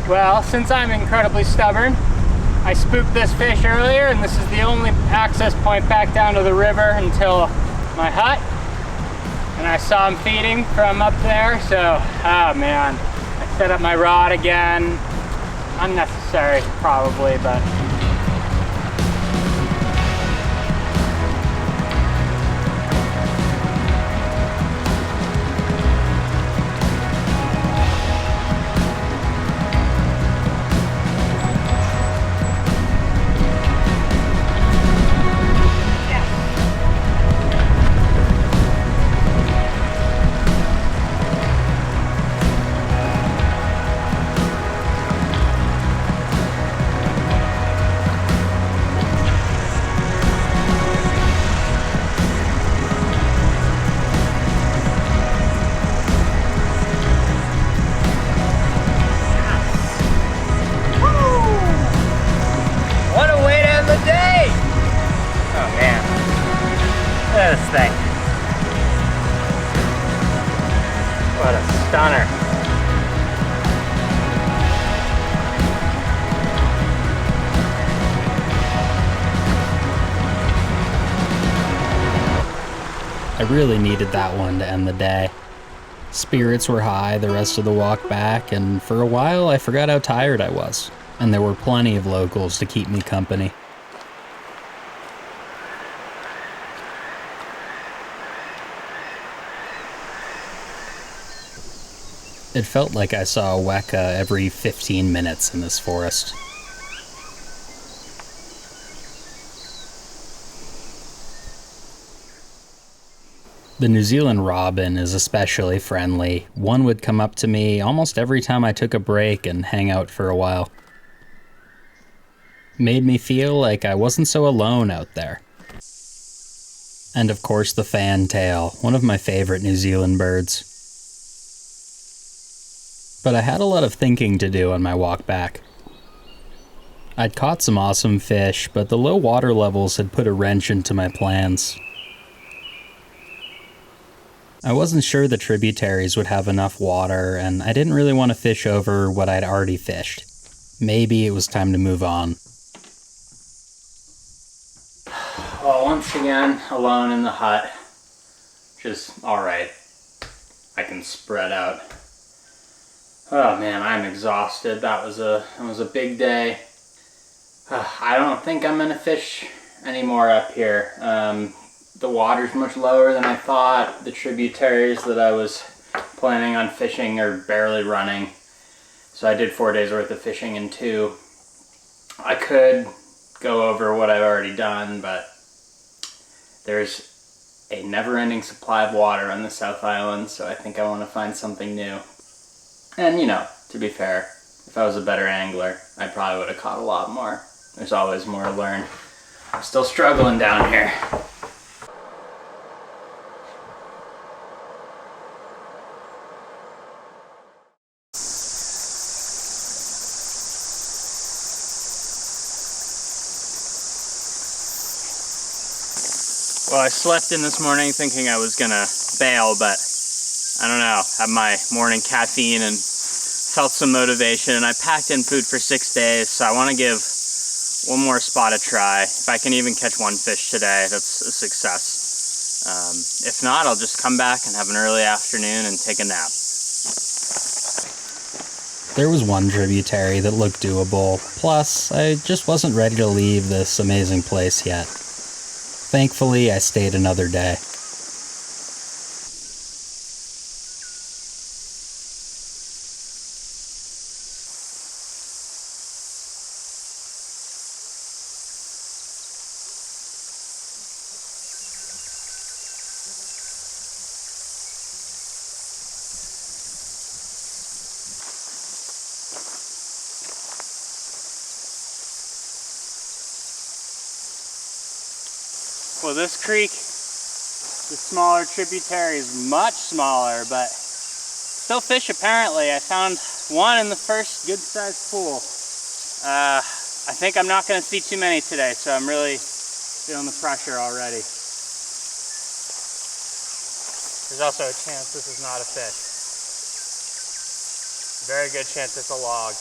Well, since I'm incredibly stubborn, I spooked this fish earlier, and this is the only access point back down to the river until my hut. And I saw him feeding from up there, so, oh man. I set up my rod again. Unnecessary, probably, but this thing. What a stunner. I really needed that one to end the day. Spirits were high the rest of the walk back, and for a while I forgot how tired I was, and there were plenty of locals to keep me company. It felt like I saw a weka every 15 minutes in this forest. The New Zealand robin is especially friendly. One would come up to me almost every time I took a break and hang out for a while. Made me feel like I wasn't so alone out there. And of course the fantail, one of my favorite New Zealand birds. But I had a lot of thinking to do on my walk back. I'd caught some awesome fish, but the low water levels had put a wrench into my plans. I wasn't sure the tributaries would have enough water, and I didn't really want to fish over what I'd already fished. Maybe it was time to move on. Well, once again, alone in the hut, which is alright. I can spread out. Oh man, I'm exhausted. That was a big day. I don't think I'm gonna fish anymore up here. The water's much lower than I thought. The tributaries that I was planning on fishing are barely running. So I did 4 days worth of fishing in 2. I could go over what I've already done, but there's a never-ending supply of water on the South Island, so I think I want to find something new. And you know, to be fair, if I was a better angler, I probably would have caught a lot more. There's always more to learn. I'm still struggling down here. Well, I slept in this morning thinking I was gonna bail, but I don't know, had my morning caffeine and felt some motivation, and I packed in food for 6 days, so I want to give one more spot a try. If I can even catch one fish today, that's a success. If not, I'll just come back and have an early afternoon and take a nap. There was one tributary that looked doable, plus I just wasn't ready to leave this amazing place yet. Thankfully, I stayed another day. Well, this creek, the smaller tributary, is much smaller, but still fish apparently. I found one in the first good-sized pool. I think I'm not going to see too many today, so I'm really feeling the pressure already. There's also a chance this is not a fish. Very good chance it's a log.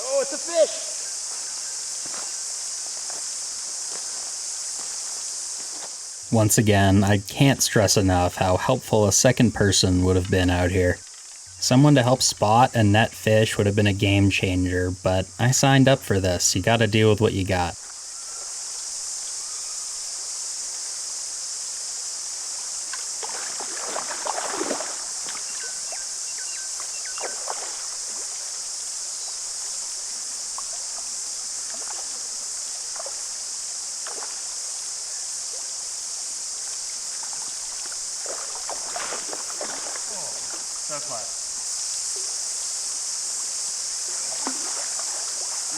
Oh, it's a fish! Once again, I can't stress enough how helpful a second person would have been out here. Someone to help spot and net fish would have been a game changer, but I signed up for this. You gotta deal with what you got. So close.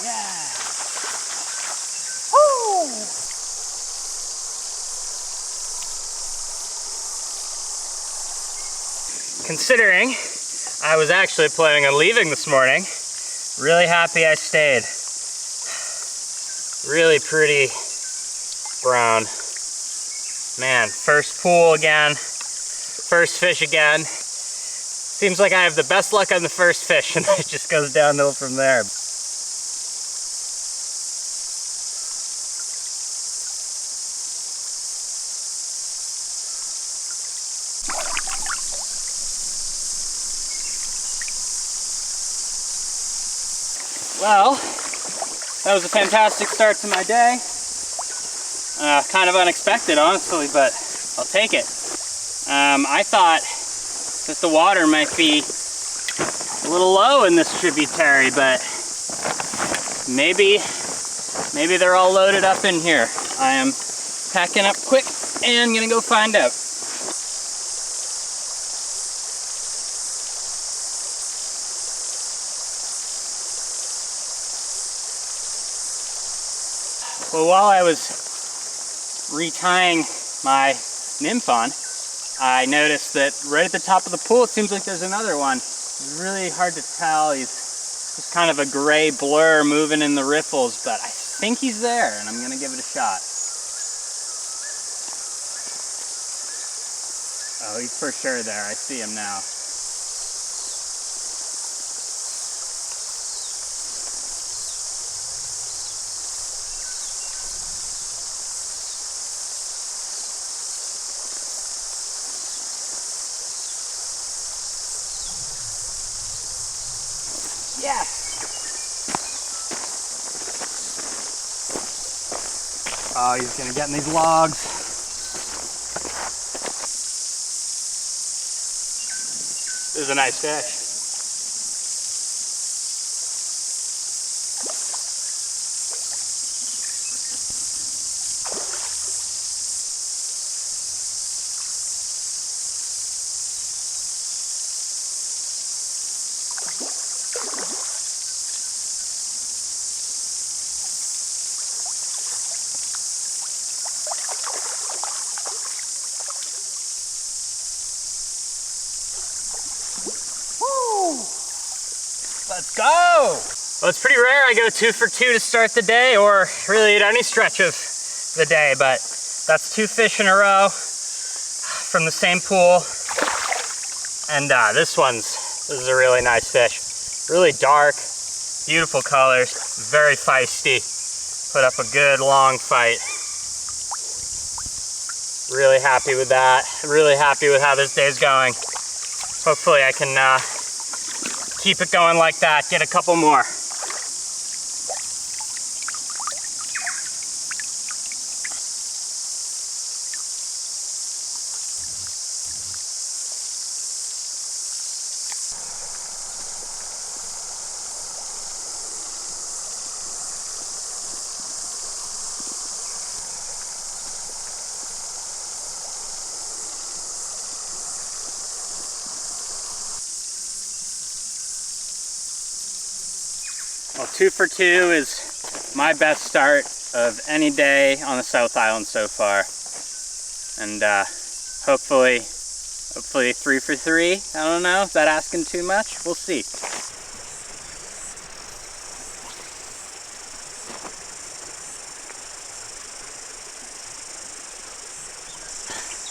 Yeah! Woo! Considering I was actually planning on leaving this morning, really happy I stayed. Really pretty brown. Man, first pool again, first fish again. Seems like I have the best luck on the first fish, and it just goes downhill from there. Well, that was a fantastic start to my day. Kind of unexpected, honestly, but I'll take it. I thought that the water might be a little low in this tributary, but maybe they're all loaded up in here. I am packing up quick and gonna go find out. Well, while I was retying my nymph on, I noticed that right at the top of the pool, it seems like there's another one. It's really hard to tell. He's just kind of a gray blur moving in the riffles, but I think he's there, and I'm gonna give it a shot. Oh, he's for sure there. I see him now. Yes! Oh, he's gonna get in these logs. This is a nice fish. Let's go! Well, it's pretty rare I go 2 for 2 to start the day, or really at any stretch of the day, but that's 2 fish in a row from the same pool. And this is a really nice fish. Really dark, beautiful colors, very feisty. Put up a good long fight. Really happy with that. Really happy with how this day's going. Hopefully I can keep it going like that, get a couple more. Well, 2 for 2 is my best start of any day on the South Island so far. And hopefully 3 for 3. I don't know, is that asking too much? We'll see.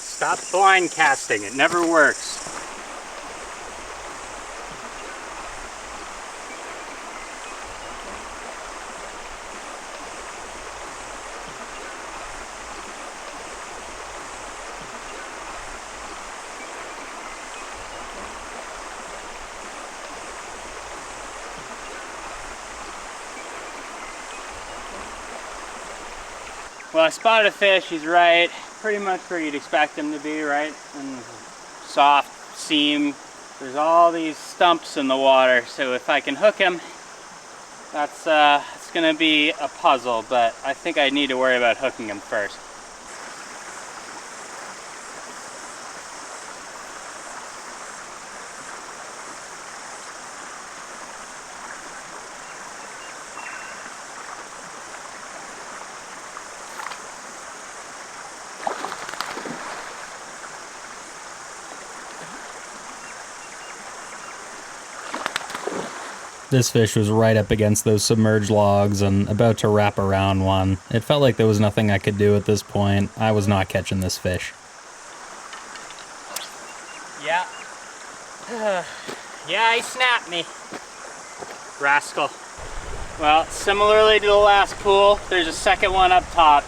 Stop blind casting, it never works. Well, I spotted a fish. He's right pretty much where you'd expect him to be, right? And soft seam. There's all these stumps in the water, so if I can hook him, that's it's gonna be a puzzle, but I think I need to worry about hooking him first. This fish was right up against those submerged logs and about to wrap around one. It felt like there was nothing I could do at this point. I was not catching this fish. Yeah. Yeah, he snapped me. Rascal. Well, similarly to the last pool, there's a second one up top.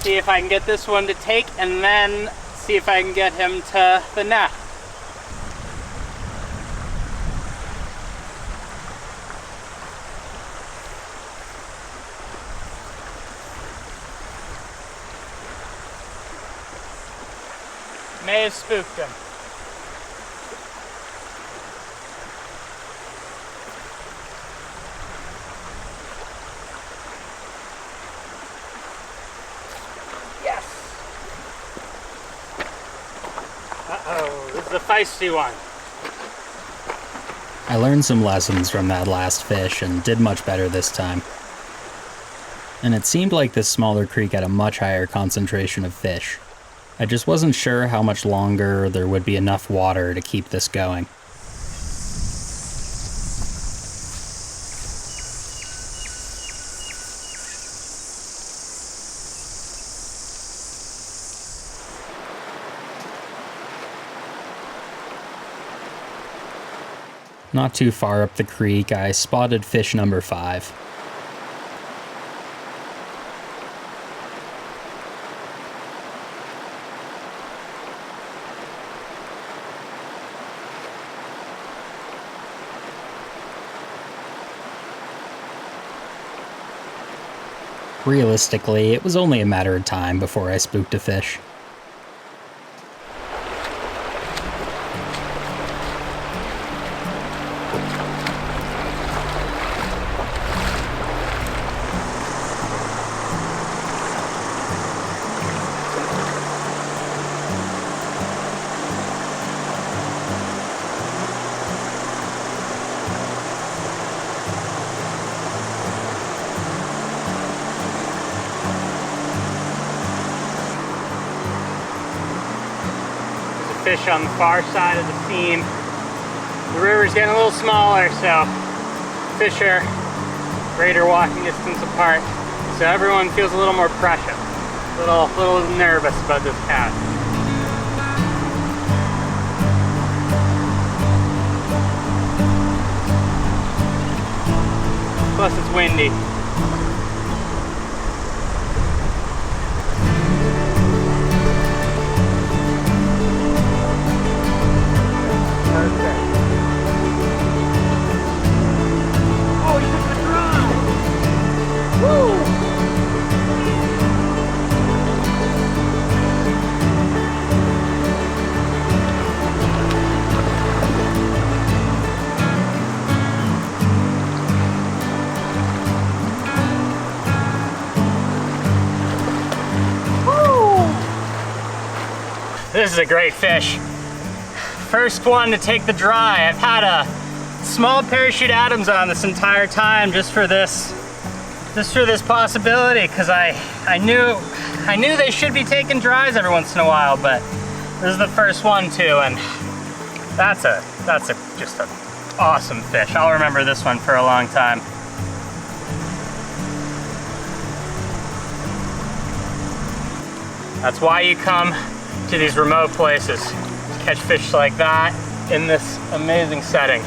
See if I can get this one to take, and then see if I can get him to the net. May have spooked him. Yes! Uh-oh, this is a feisty one. I learned some lessons from that last fish and did much better this time. and it seemed like this smaller creek had a much higher concentration of fish. I just wasn't sure how much longer there would be enough water to keep this going. Not too far up the creek, I spotted fish number 5. Realistically, it was only a matter of time before I spooked a fish. Fish on the far side of the seam. The river's getting a little smaller, so fish are greater walking distance apart. So everyone feels a little more pressure, a little nervous about this cast. Plus it's windy. This is a great fish. First one to take the dry. I've had a small parachute Adams on this entire time just for this possibility, because I knew they should be taking dries every once in a while, but this is the first one too, and that's just an awesome fish. I'll remember this one for a long time. That's why you come to these remote places to catch fish like that in this amazing setting.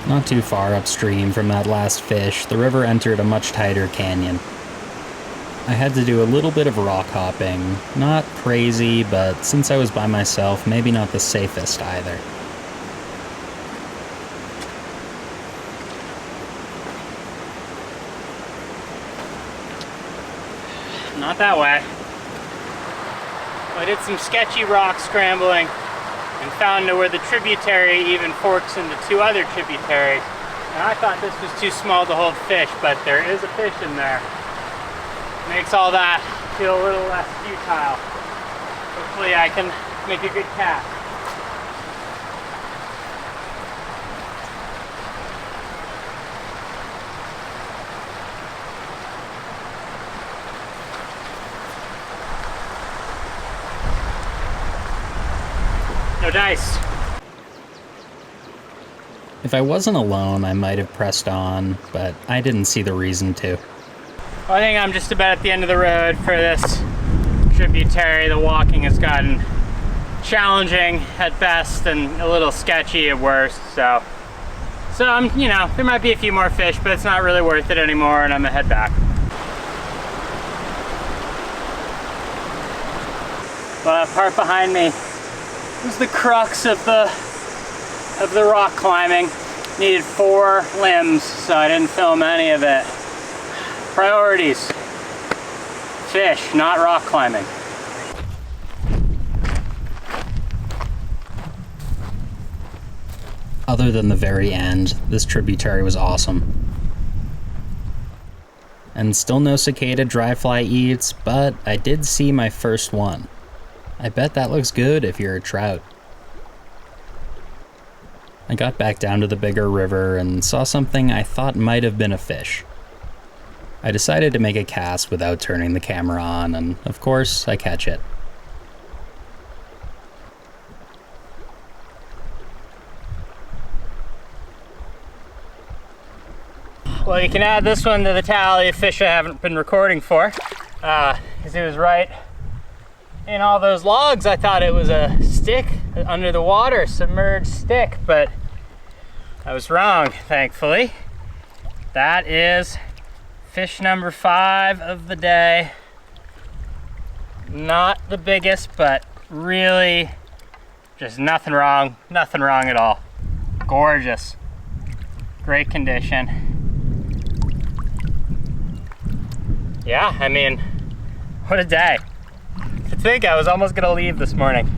Not too far upstream from that last fish, the river entered a much tighter canyon. I had to do a little bit of rock hopping. Not crazy, but since I was by myself, maybe not the safest either. Not that way. I did some sketchy rock scrambling and found where the tributary even forks into 2 other tributaries. And I thought this was too small to hold fish, but there is a fish in there. Makes all that feel a little less futile. Hopefully I can make a good cast. No dice. If I wasn't alone, I might have pressed on, but I didn't see the reason to. Well, I think I'm just about at the end of the road for this tributary. The walking has gotten challenging at best and a little sketchy at worst, so I'm, there might be a few more fish, but it's not really worth it anymore, and I'm gonna head back. Well, that part behind me was the crux of the rock climbing. Needed 4 limbs, so I didn't film any of it. Priorities. Fish, not rock climbing. Other than the very end, this tributary was awesome. And still no cicada dry fly eats, but I did see my first one. I bet that looks good if you're a trout. I got back down to the bigger river and saw something I thought might have been a fish. I decided to make a cast without turning the camera on, and of course, I catch it. Well, you can add this one to the tally of fish I haven't been recording for, because it was right in all those logs. I thought it was a stick under the water, submerged stick, but I was wrong, thankfully. That is fish number 5 of the day. Not the biggest, but really just nothing wrong at all. Gorgeous, great condition. Yeah, I mean, what a day. To think I was almost gonna leave this morning.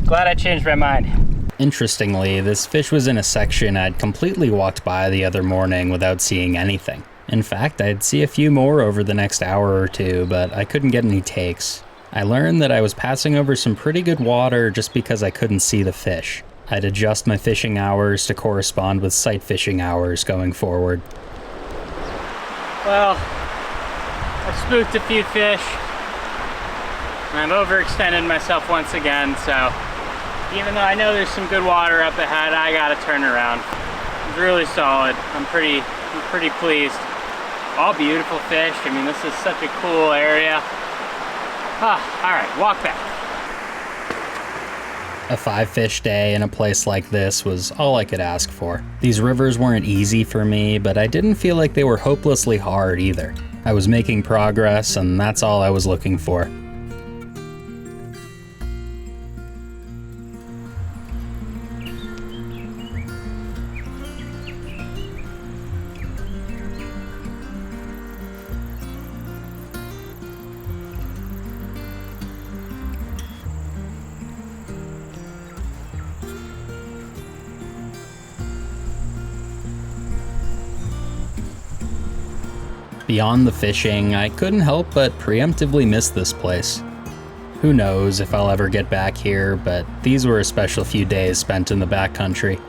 Glad I changed my mind. Interestingly, this fish was in a section I'd completely walked by the other morning without seeing anything. In fact, I'd see a few more over the next hour or two, but I couldn't get any takes. I learned that I was passing over some pretty good water just because I couldn't see the fish. I'd adjust my fishing hours to correspond with sight fishing hours going forward. Well, I've spooked a few fish. I've overextended myself once again, so even though I know there's some good water up ahead, I gotta turn around. It's really solid. I'm pretty pleased. All beautiful fish. I mean, this is such a cool area. All right, walk back. A 5-fish day in a place like this was all I could ask for. These rivers weren't easy for me, but I didn't feel like they were hopelessly hard either. I was making progress, and that's all I was looking for. Beyond the fishing, I couldn't help but preemptively miss this place. Who knows if I'll ever get back here, but these were a special few days spent in the backcountry.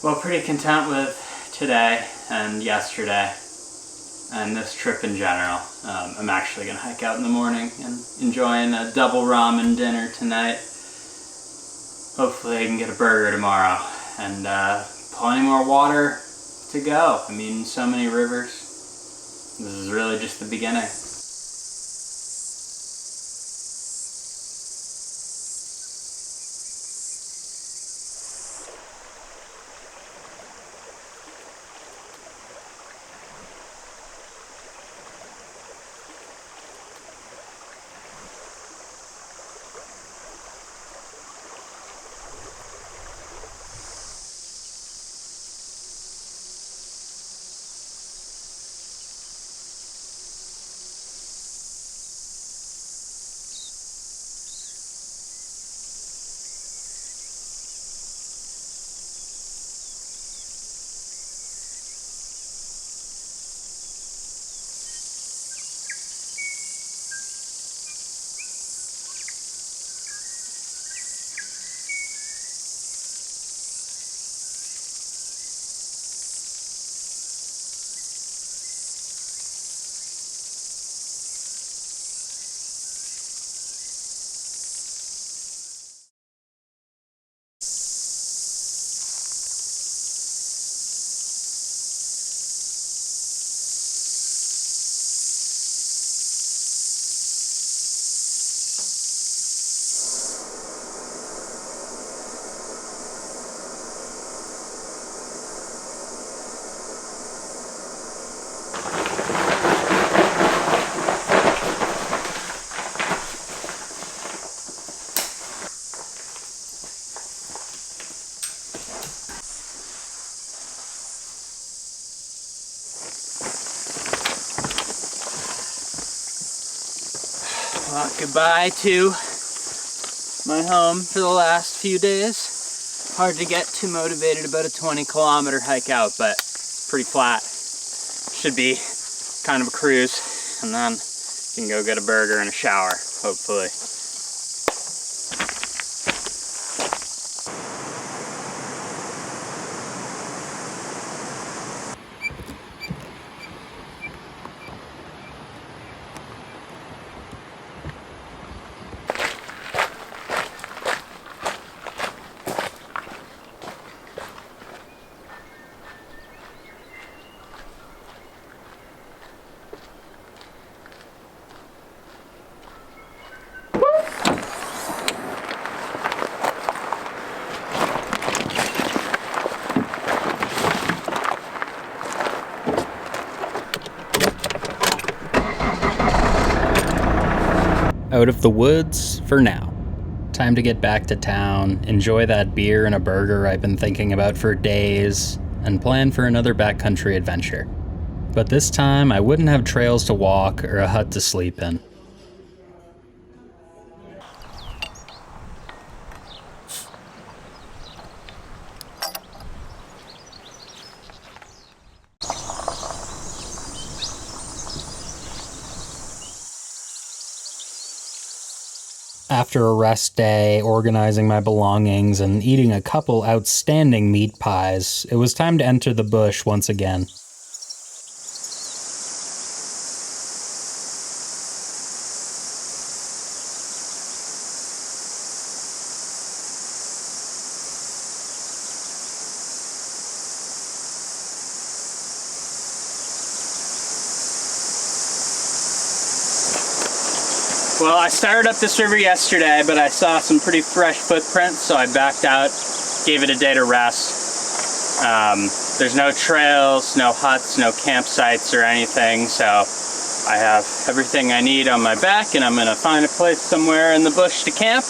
Well, pretty content with today and yesterday and this trip in general. I'm actually gonna hike out in the morning and enjoying a double ramen dinner tonight. Hopefully I can get a burger tomorrow and plenty more water to go. I mean, so many rivers. This is really just the beginning. Goodbye to my home for the last few days. Hard to get too motivated about a 20-kilometer hike out, but it's pretty flat. Should be kind of a cruise, and then you can go get a burger and a shower, hopefully. Out of the woods for now. Time to get back to town, enjoy that beer and a burger I've been thinking about for days, and plan for another backcountry adventure. But this time, I wouldn't have trails to walk or a hut to sleep in. After a rest day, organizing my belongings, and eating a couple outstanding meat pies, it was time to enter the bush once again. Well, I started up this river yesterday, but I saw some pretty fresh footprints, so I backed out, gave it a day to rest. There's no trails, no huts, no campsites or anything, so I have everything I need on my back, and I'm gonna find a place somewhere in the bush to camp.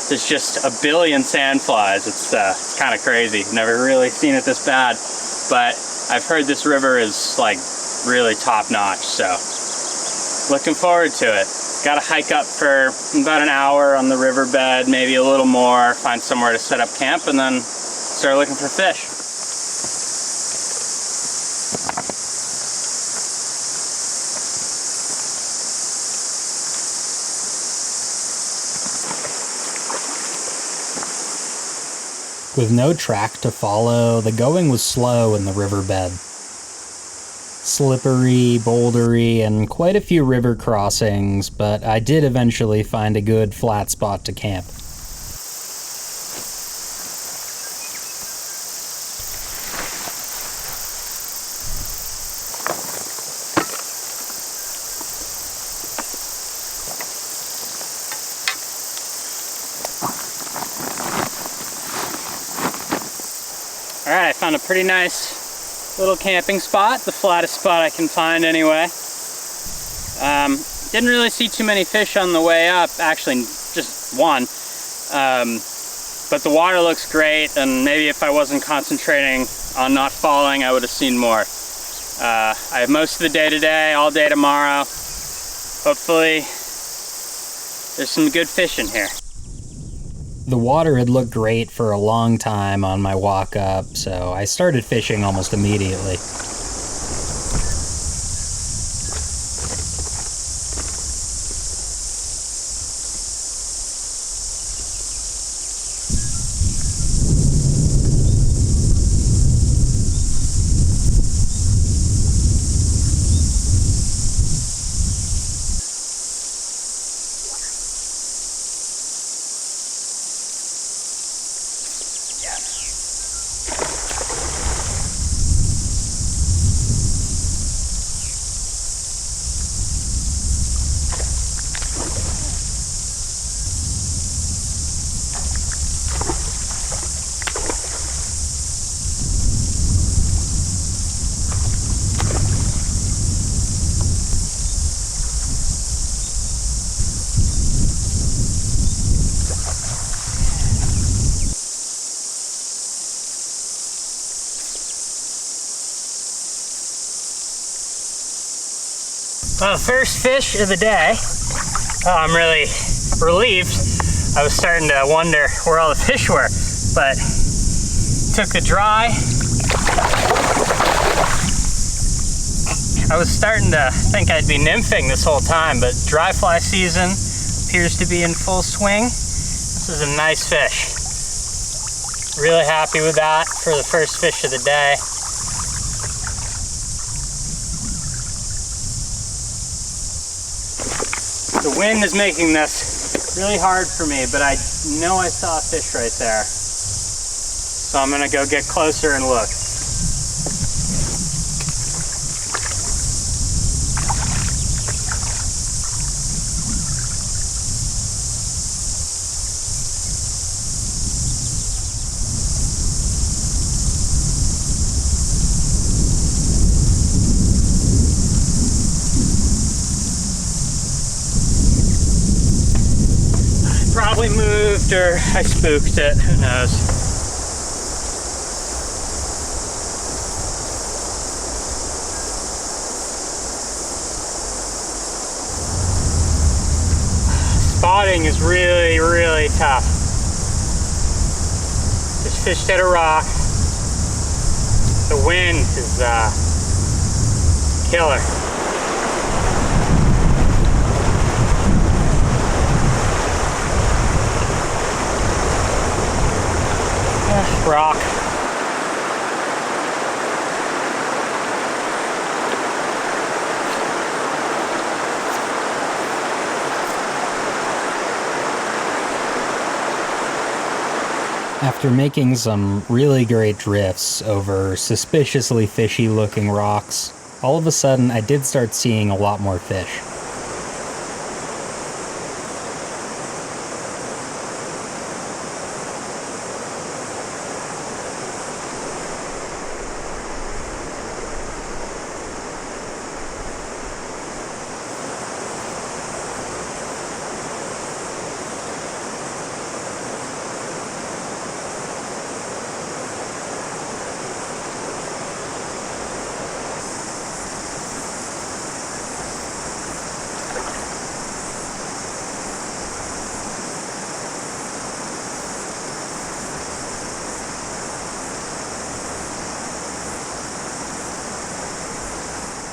There's just a billion sandflies. It's kind of crazy. Never really seen it this bad, but I've heard this river is like really top notch, so looking forward to it. Got to hike up for about an hour on the riverbed, maybe a little more, find somewhere to set up camp, and then start looking for fish. With no track to follow, the going was slow in the riverbed. Slippery, bouldery, and quite a few river crossings, but I did eventually find a good flat spot to camp. Alright, I found a pretty nice little camping spot, the flattest spot I can find anyway. Didn't really see too many fish on the way up, actually just one. But the water looks great, and maybe if I wasn't concentrating on not falling, I would have seen more. I have most of the day today, all day tomorrow. Hopefully there's some good fish in here. The water had looked great for a long time on my walk up, so I started fishing almost immediately. Well, first fish of the day. Oh, I'm really relieved. I was starting to wonder where all the fish were, but took the dry. I was starting to think I'd be nymphing this whole time, but dry fly season appears to be in full swing. This is a nice fish. Really happy with that for the first fish of the day. The wind is making this really hard for me, but I know I saw a fish right there. So I'm gonna go get closer and look. Probably moved or I spooked it, who knows. Spotting is really, really tough. Just fished at a rock. The wind is killer. Rock. After making some really great drifts over suspiciously fishy looking rocks, all of a sudden I did start seeing a lot more fish.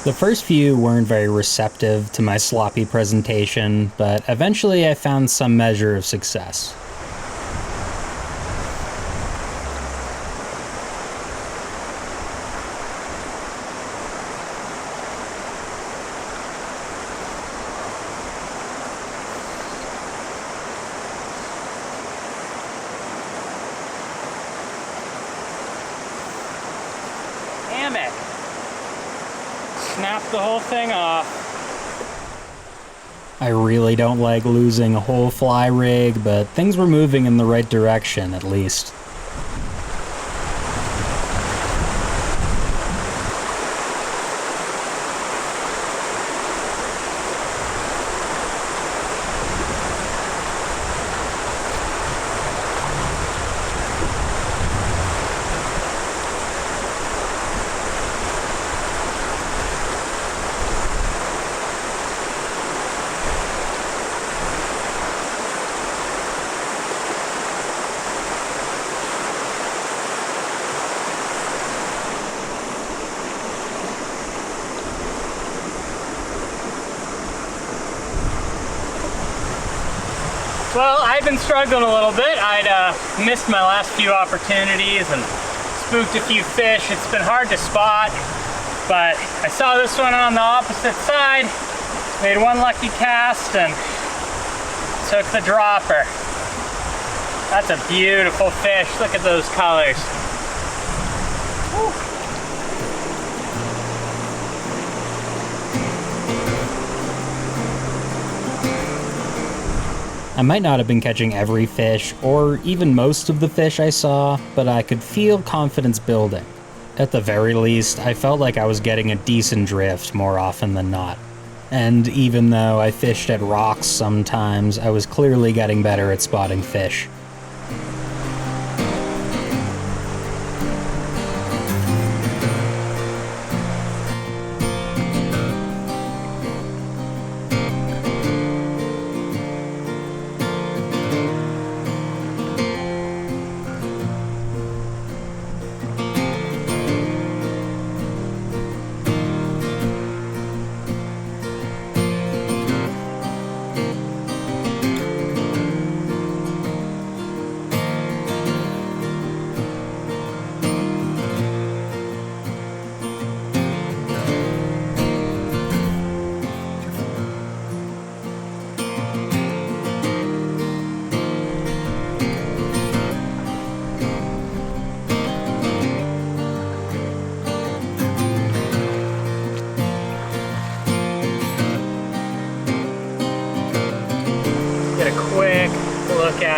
The first few weren't very receptive to my sloppy presentation, but eventually I found some measure of success. Damn it! Snap the whole thing off. I really don't like losing a whole fly rig, but things were moving in the right direction at least. Well, I've been struggling a little bit. I'd missed my last few opportunities and spooked a few fish. It's been hard to spot, but I saw this one on the opposite side, made one lucky cast and took the dropper. That's a beautiful fish. Look at those colors. Whew. I might not have been catching every fish, or even most of the fish I saw, but I could feel confidence building. At the very least, I felt like I was getting a decent drift more often than not. And even though I fished at rocks sometimes, I was clearly getting better at spotting fish.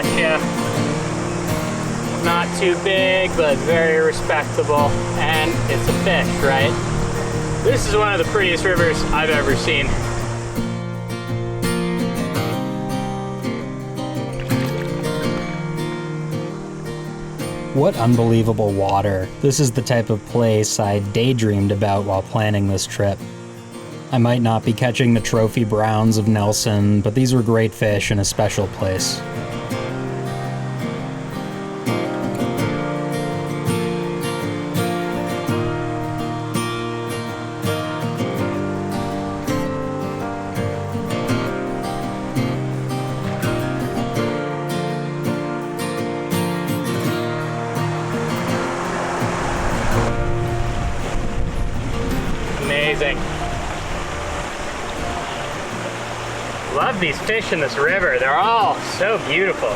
Gotcha. Not too big, but very respectable. And it's a fish, right? This is one of the prettiest rivers I've ever seen. What unbelievable water. This is the type of place I daydreamed about while planning this trip. I might not be catching the trophy browns of Nelson, but these were great fish in a special place. Amazing. Love these fish in this river. They're all so beautiful.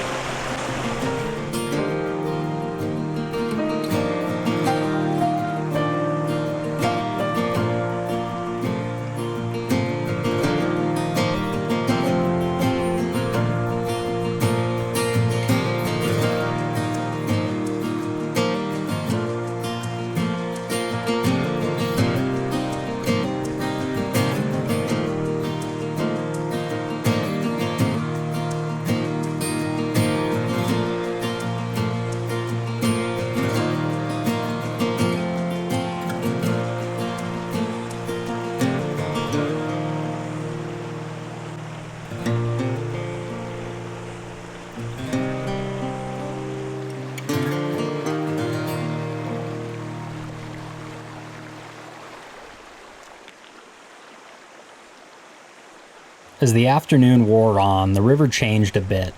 As the afternoon wore on, the river changed a bit.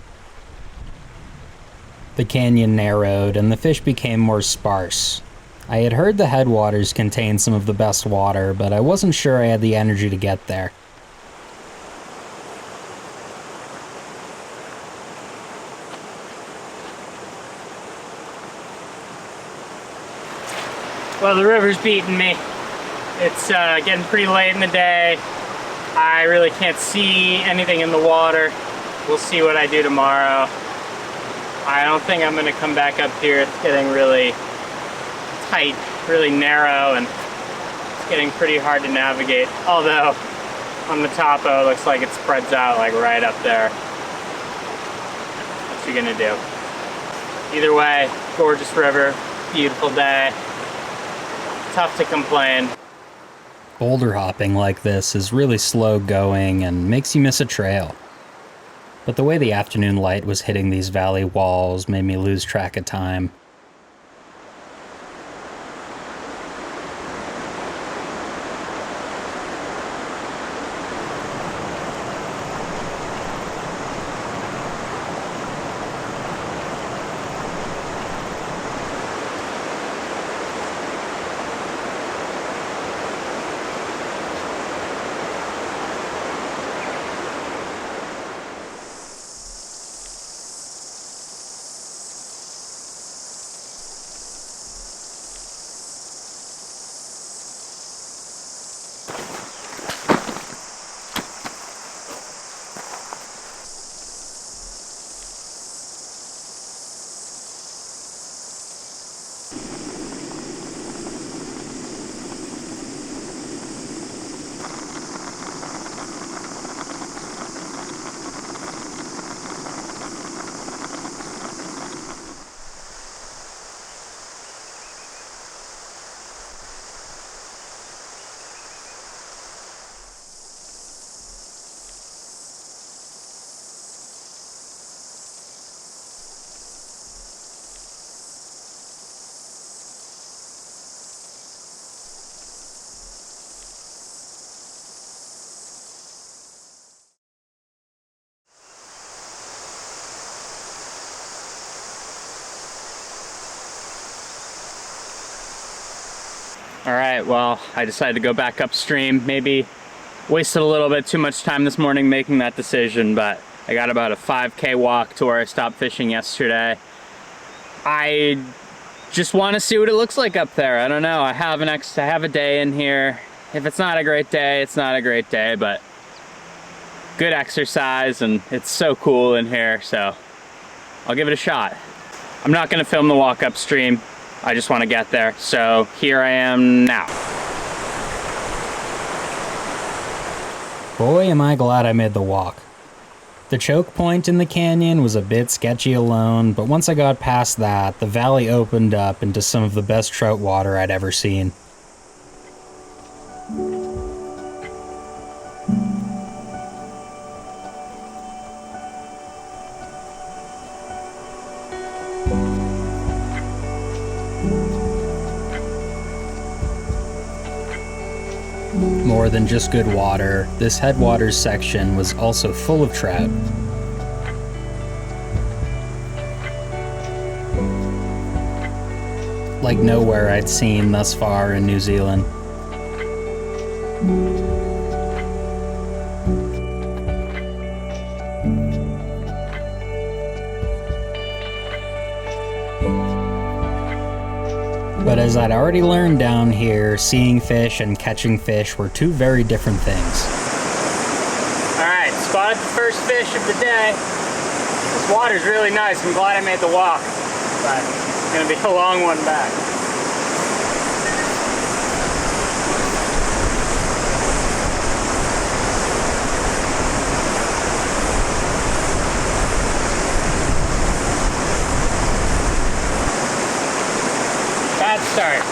The canyon narrowed and the fish became more sparse. I had heard the headwaters contained some of the best water, but I wasn't sure I had the energy to get there. Well, the river's beating me. It's getting pretty late in the day. I really can't see anything in the water. We'll see what I do tomorrow. I don't think I'm gonna come back up here. It's getting really tight, really narrow, and it's getting pretty hard to navigate. Although, on the topo, it looks like it spreads out like right up there. What you gonna do? Either way, gorgeous river, beautiful day. Tough to complain. Boulder hopping like this is really slow going and makes you miss a trail. But the way the afternoon light was hitting these valley walls made me lose track of time. All right, well, I decided to go back upstream. Maybe wasted a little bit too much time this morning making that decision, but I got about a 5K walk to where I stopped fishing yesterday. I just want to see what it looks like up there. I don't know. I have a day in here. If it's not a great day, it's not a great day, but good exercise, and it's so cool in here, so I'll give it a shot. I'm not gonna film the walk upstream. I just wanna get there. So here I am now. Boy, am I glad I made the walk. The choke point in the canyon was a bit sketchy alone, but once I got past that, the valley opened up into some of the best trout water I'd ever seen. More than just good water, this headwaters section was also full of trout. Like nowhere I'd seen thus far in New Zealand. But as I'd already learned down here, seeing fish and catching fish were two very different things. Alright, spotted the first fish of the day. This water's really nice. I'm glad I made the walk, but it's gonna be a long one back. Bad start.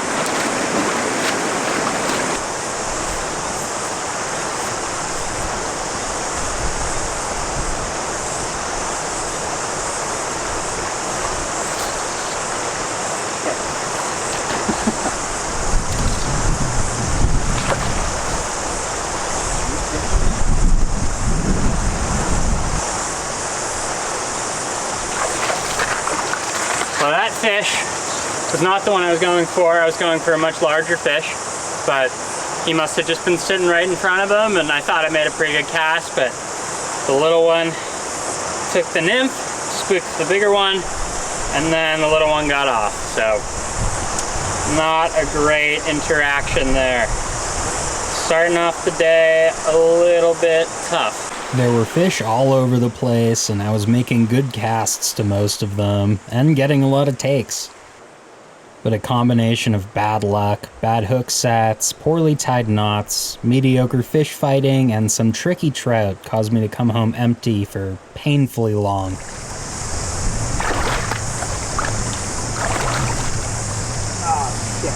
Well, that fish was not the one I was going for. I was going for a much larger fish, but he must have just been sitting right in front of him, and I thought I made a pretty good cast, but the little one took the nymph, spooked the bigger one, and then the little one got off. So not a great interaction there. Starting off the day a little bit tough. There were fish all over the place, and I was making good casts to most of them, and getting a lot of takes. But a combination of bad luck, bad hook sets, poorly tied knots, mediocre fish fighting, and some tricky trout caused me to come home empty for painfully long. Oh, shit.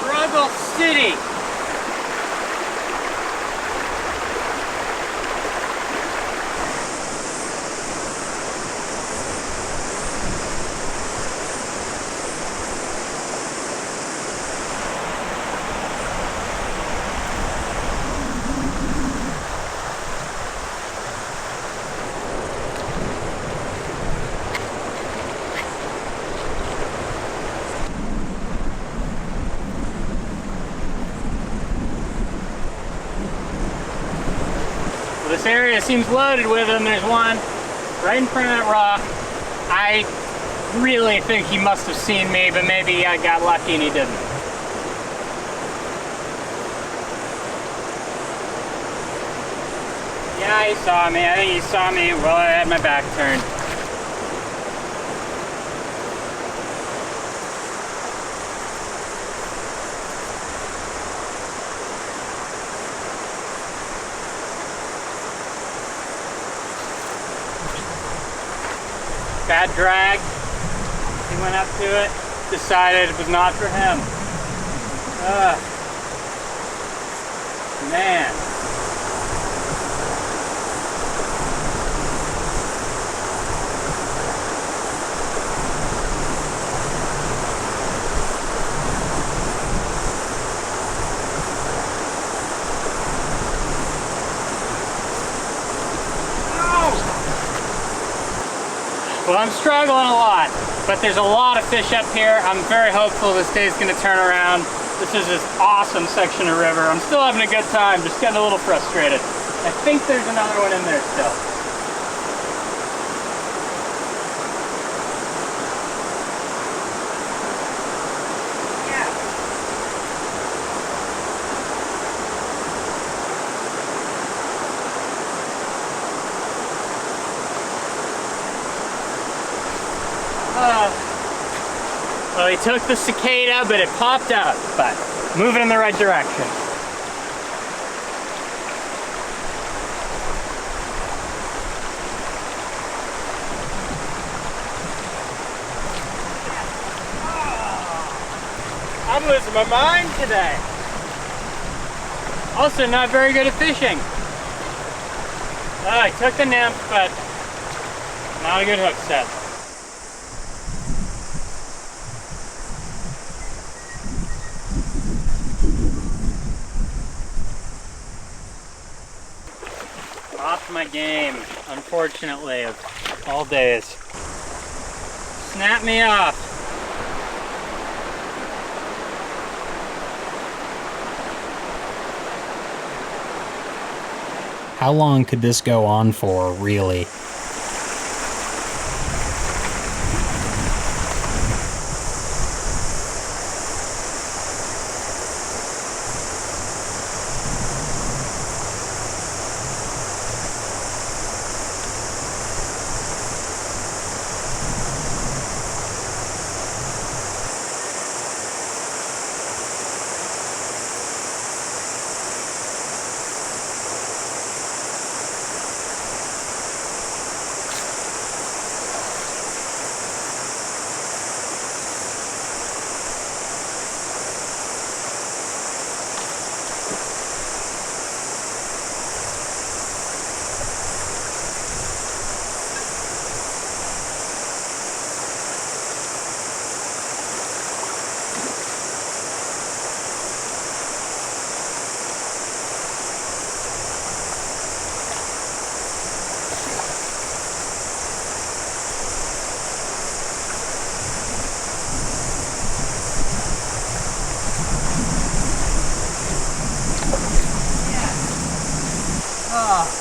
Struggle City. Well, this area seems loaded with them. There's one right in front of that rock. I really think he must have seen me, but maybe I got lucky and he didn't. Yeah, he saw me. I think he saw me while I had my back turned. Bad drag. He went up to it, decided it was not for him. Man. Well, I'm struggling a lot, but there's a lot of fish up here. I'm very hopeful this day's gonna turn around. This is this awesome section of river. I'm still having a good time, just getting a little frustrated. I think there's another one in there still. Well, he took the cicada, but it popped out, but moving in the right direction. I'm losing my mind today. Also not very good at fishing. I took the nymph, but not a good hook set. Off my game, unfortunately, of all days. Snap me off. How long could this go on for, really?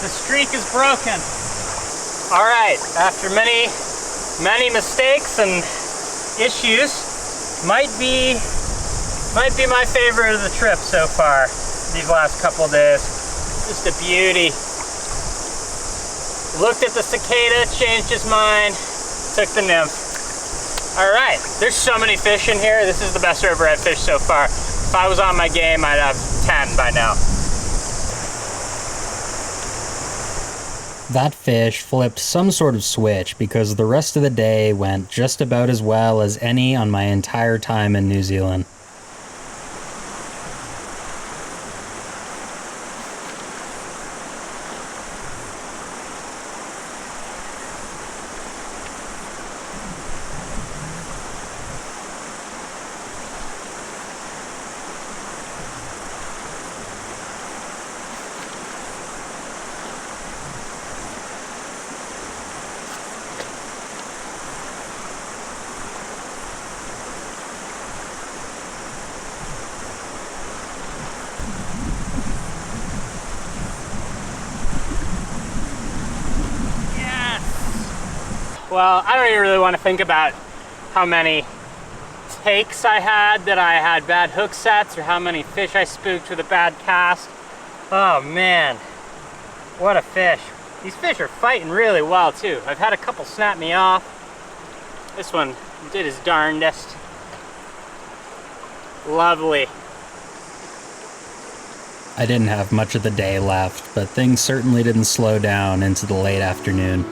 The streak is broken. All right, after many mistakes and issues, might be my favorite of the trip so far. These last couple days, just a beauty. Looked at the cicada, changed his mind, took the nymph. All right, there's so many fish in here. This is the best river I've fished so far. If I was on my game, I'd have 10 by now. That fish flipped some sort of switch because the rest of the day went just about as well as any on my entire time in New Zealand. Well, I don't even really want to think about how many takes I had that I had bad hook sets or how many fish I spooked with a bad cast. Oh man, what a fish. These fish are fighting really well too. I've had a couple snap me off. This one did his darndest. Lovely. I didn't have much of the day left, but things certainly didn't slow down into the late afternoon.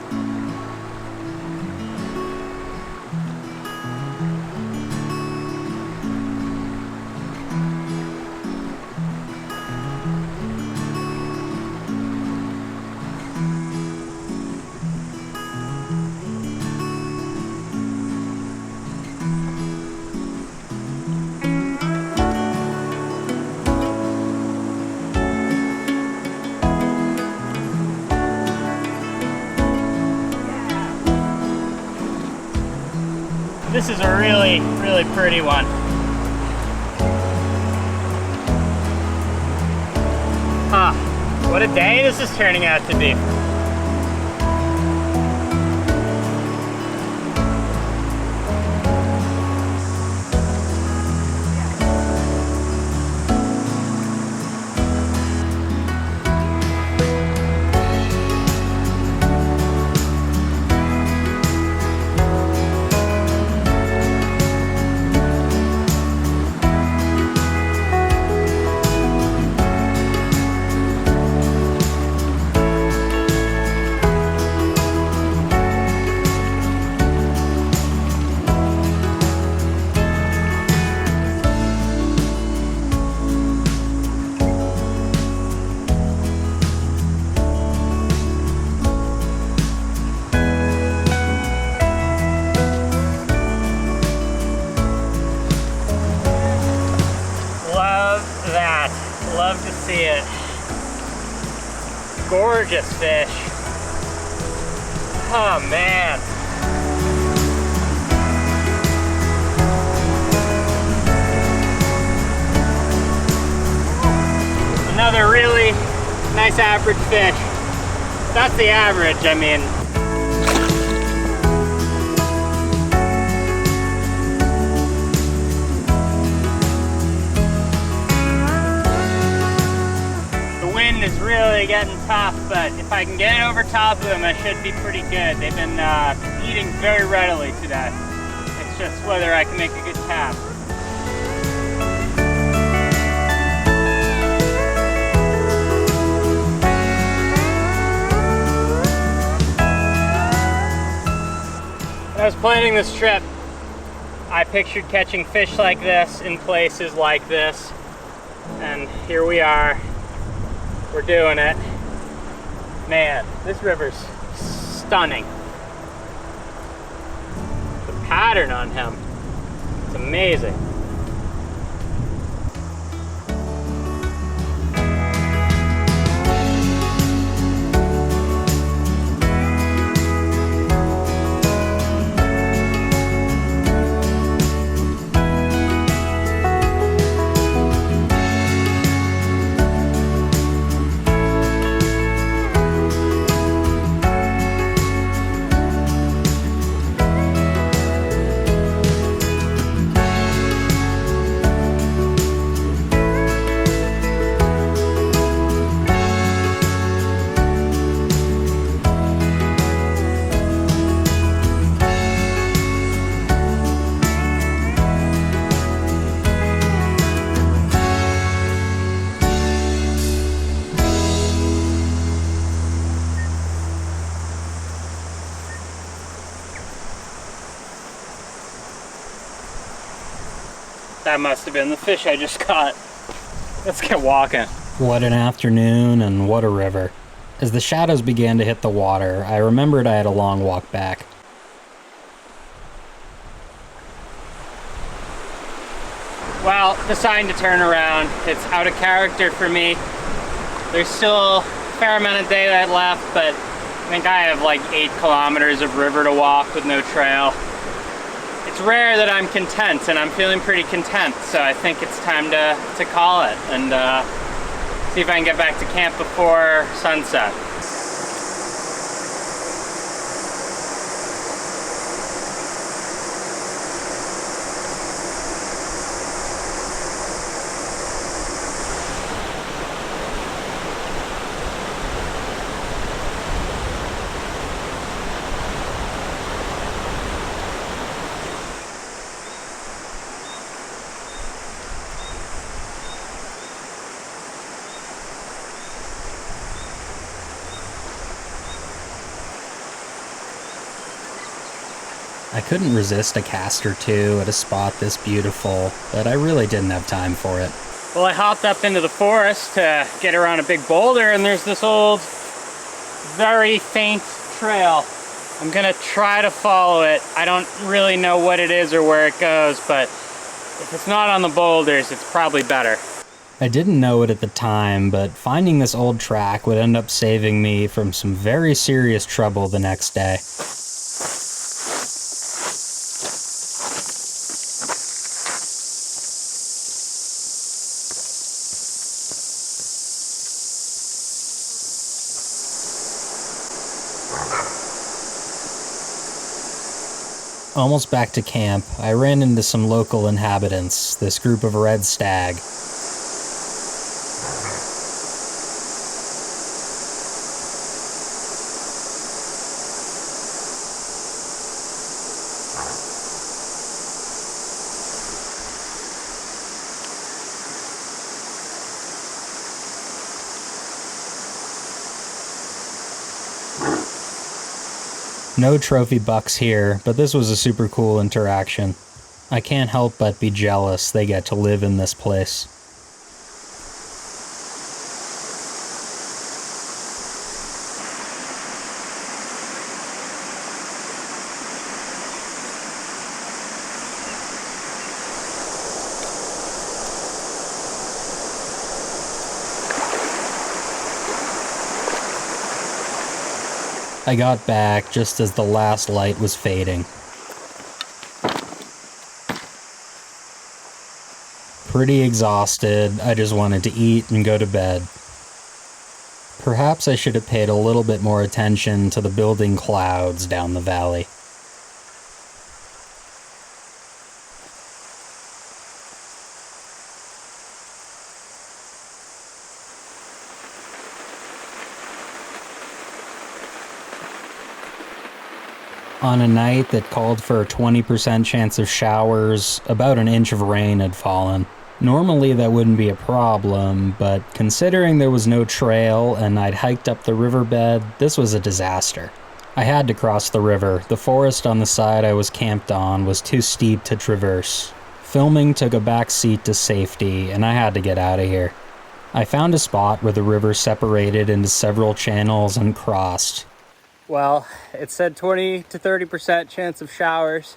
This is a really, really pretty one. Huh, what a day this is turning out to be. Love to see it. Gorgeous fish. Oh man. Another really nice average fish. That's the average, I mean. Is really getting tough, but if I can get over top of them, I should be pretty good. They've been eating very readily today. It's just whether I can make a good cast. When I was planning this trip, I pictured catching fish like this in places like this, and here we are. We're doing it. Man, this river's stunning. The pattern on him, it's amazing. That must have been the fish I just caught. Let's get walking. What an afternoon and what a river. As the shadows began to hit the water, I remembered I had a long walk back. Well, deciding to turn around. It's out of character for me. There's still a fair amount of daylight left, but I think I have like 8 kilometers of river to walk with no trail. It's rare that I'm content, and I'm feeling pretty content, so I think it's time to call it and see if I can get back to camp before sunset. I couldn't resist a cast or two at a spot this beautiful, but I really didn't have time for it. Well, I hopped up into the forest to get around a big boulder, and there's this old, very faint trail. I'm gonna try to follow it. I don't really know what it is or where it goes, but if it's not on the boulders, it's probably better. I didn't know it at the time, but finding this old track would end up saving me from some very serious trouble the next day. Almost back to camp, I ran into some local inhabitants, this group of red stag. No trophy bucks here, but this was a super cool interaction. I can't help but be jealous they get to live in this place. I got back just as the last light was fading. Pretty exhausted, I just wanted to eat and go to bed. Perhaps I should have paid a little bit more attention to the building clouds down the valley. On a night that called for a 20% chance of showers, about an inch of rain had fallen. Normally that wouldn't be a problem, but considering there was no trail and I'd hiked up the riverbed, this was a disaster. I had to cross the river. The forest on the side I was camped on was too steep to traverse. Filming took a back seat to safety, and I had to get out of here. I found a spot where the river separated into several channels and crossed. Well, it said 20 to 30% chance of showers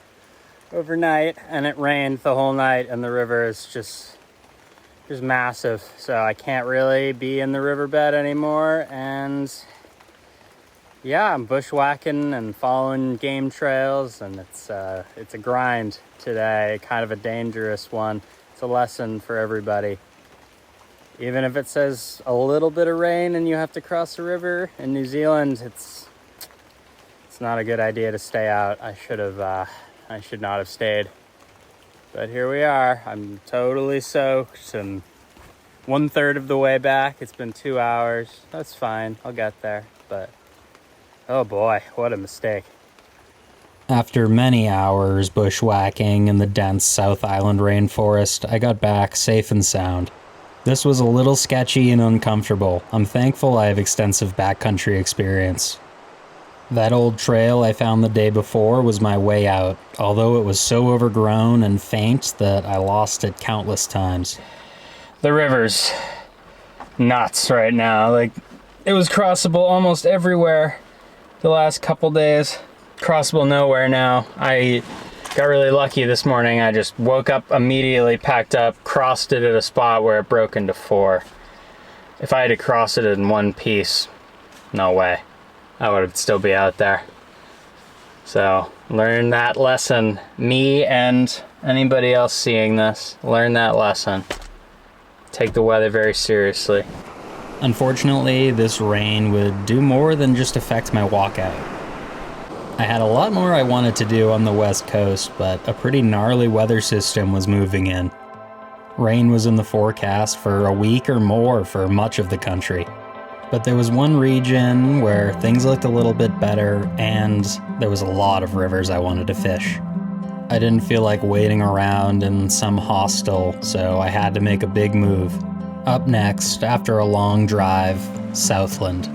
overnight, and it rained the whole night, and the river is just massive. So I can't really be in the riverbed anymore, and yeah, I'm bushwhacking and following game trails, and it's a grind today, kind of a dangerous one. It's a lesson for everybody. Even if it says a little bit of rain and you have to cross a river in New Zealand, it's not a good idea to stay out. I should not have stayed. But here we are. I'm totally soaked and 1/3 of the way back. It's been 2 hours. That's fine. I'll get there. But oh boy, what a mistake. After many hours bushwhacking in the dense South Island rainforest, I got back safe and sound. This was a little sketchy and uncomfortable. I'm thankful I have extensive backcountry experience. That old trail I found the day before was my way out, although it was so overgrown and faint that I lost it countless times. The river's nuts right now. Like, it was crossable almost everywhere the last couple days. Crossable nowhere now. I got really lucky this morning. I just woke up immediately, packed up, crossed it at a spot where it broke into 4. If I had to cross it in one piece, no way. I would still be out there. So, learn that lesson. Me and anybody else seeing this, learn that lesson. Take the weather very seriously. Unfortunately, this rain would do more than just affect my walkout. I had a lot more I wanted to do on the west coast, but a pretty gnarly weather system was moving in. Rain was in the forecast for a week or more for much of the country. But there was one region where things looked a little bit better, and there was a lot of rivers I wanted to fish. I didn't feel like waiting around in some hostel, so I had to make a big move. Up next, after a long drive, Southland.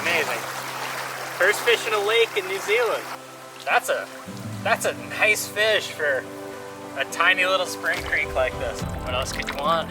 Amazing. First fish in a lake in New Zealand. That's a nice fish for a tiny little spring creek like this. What else could you want?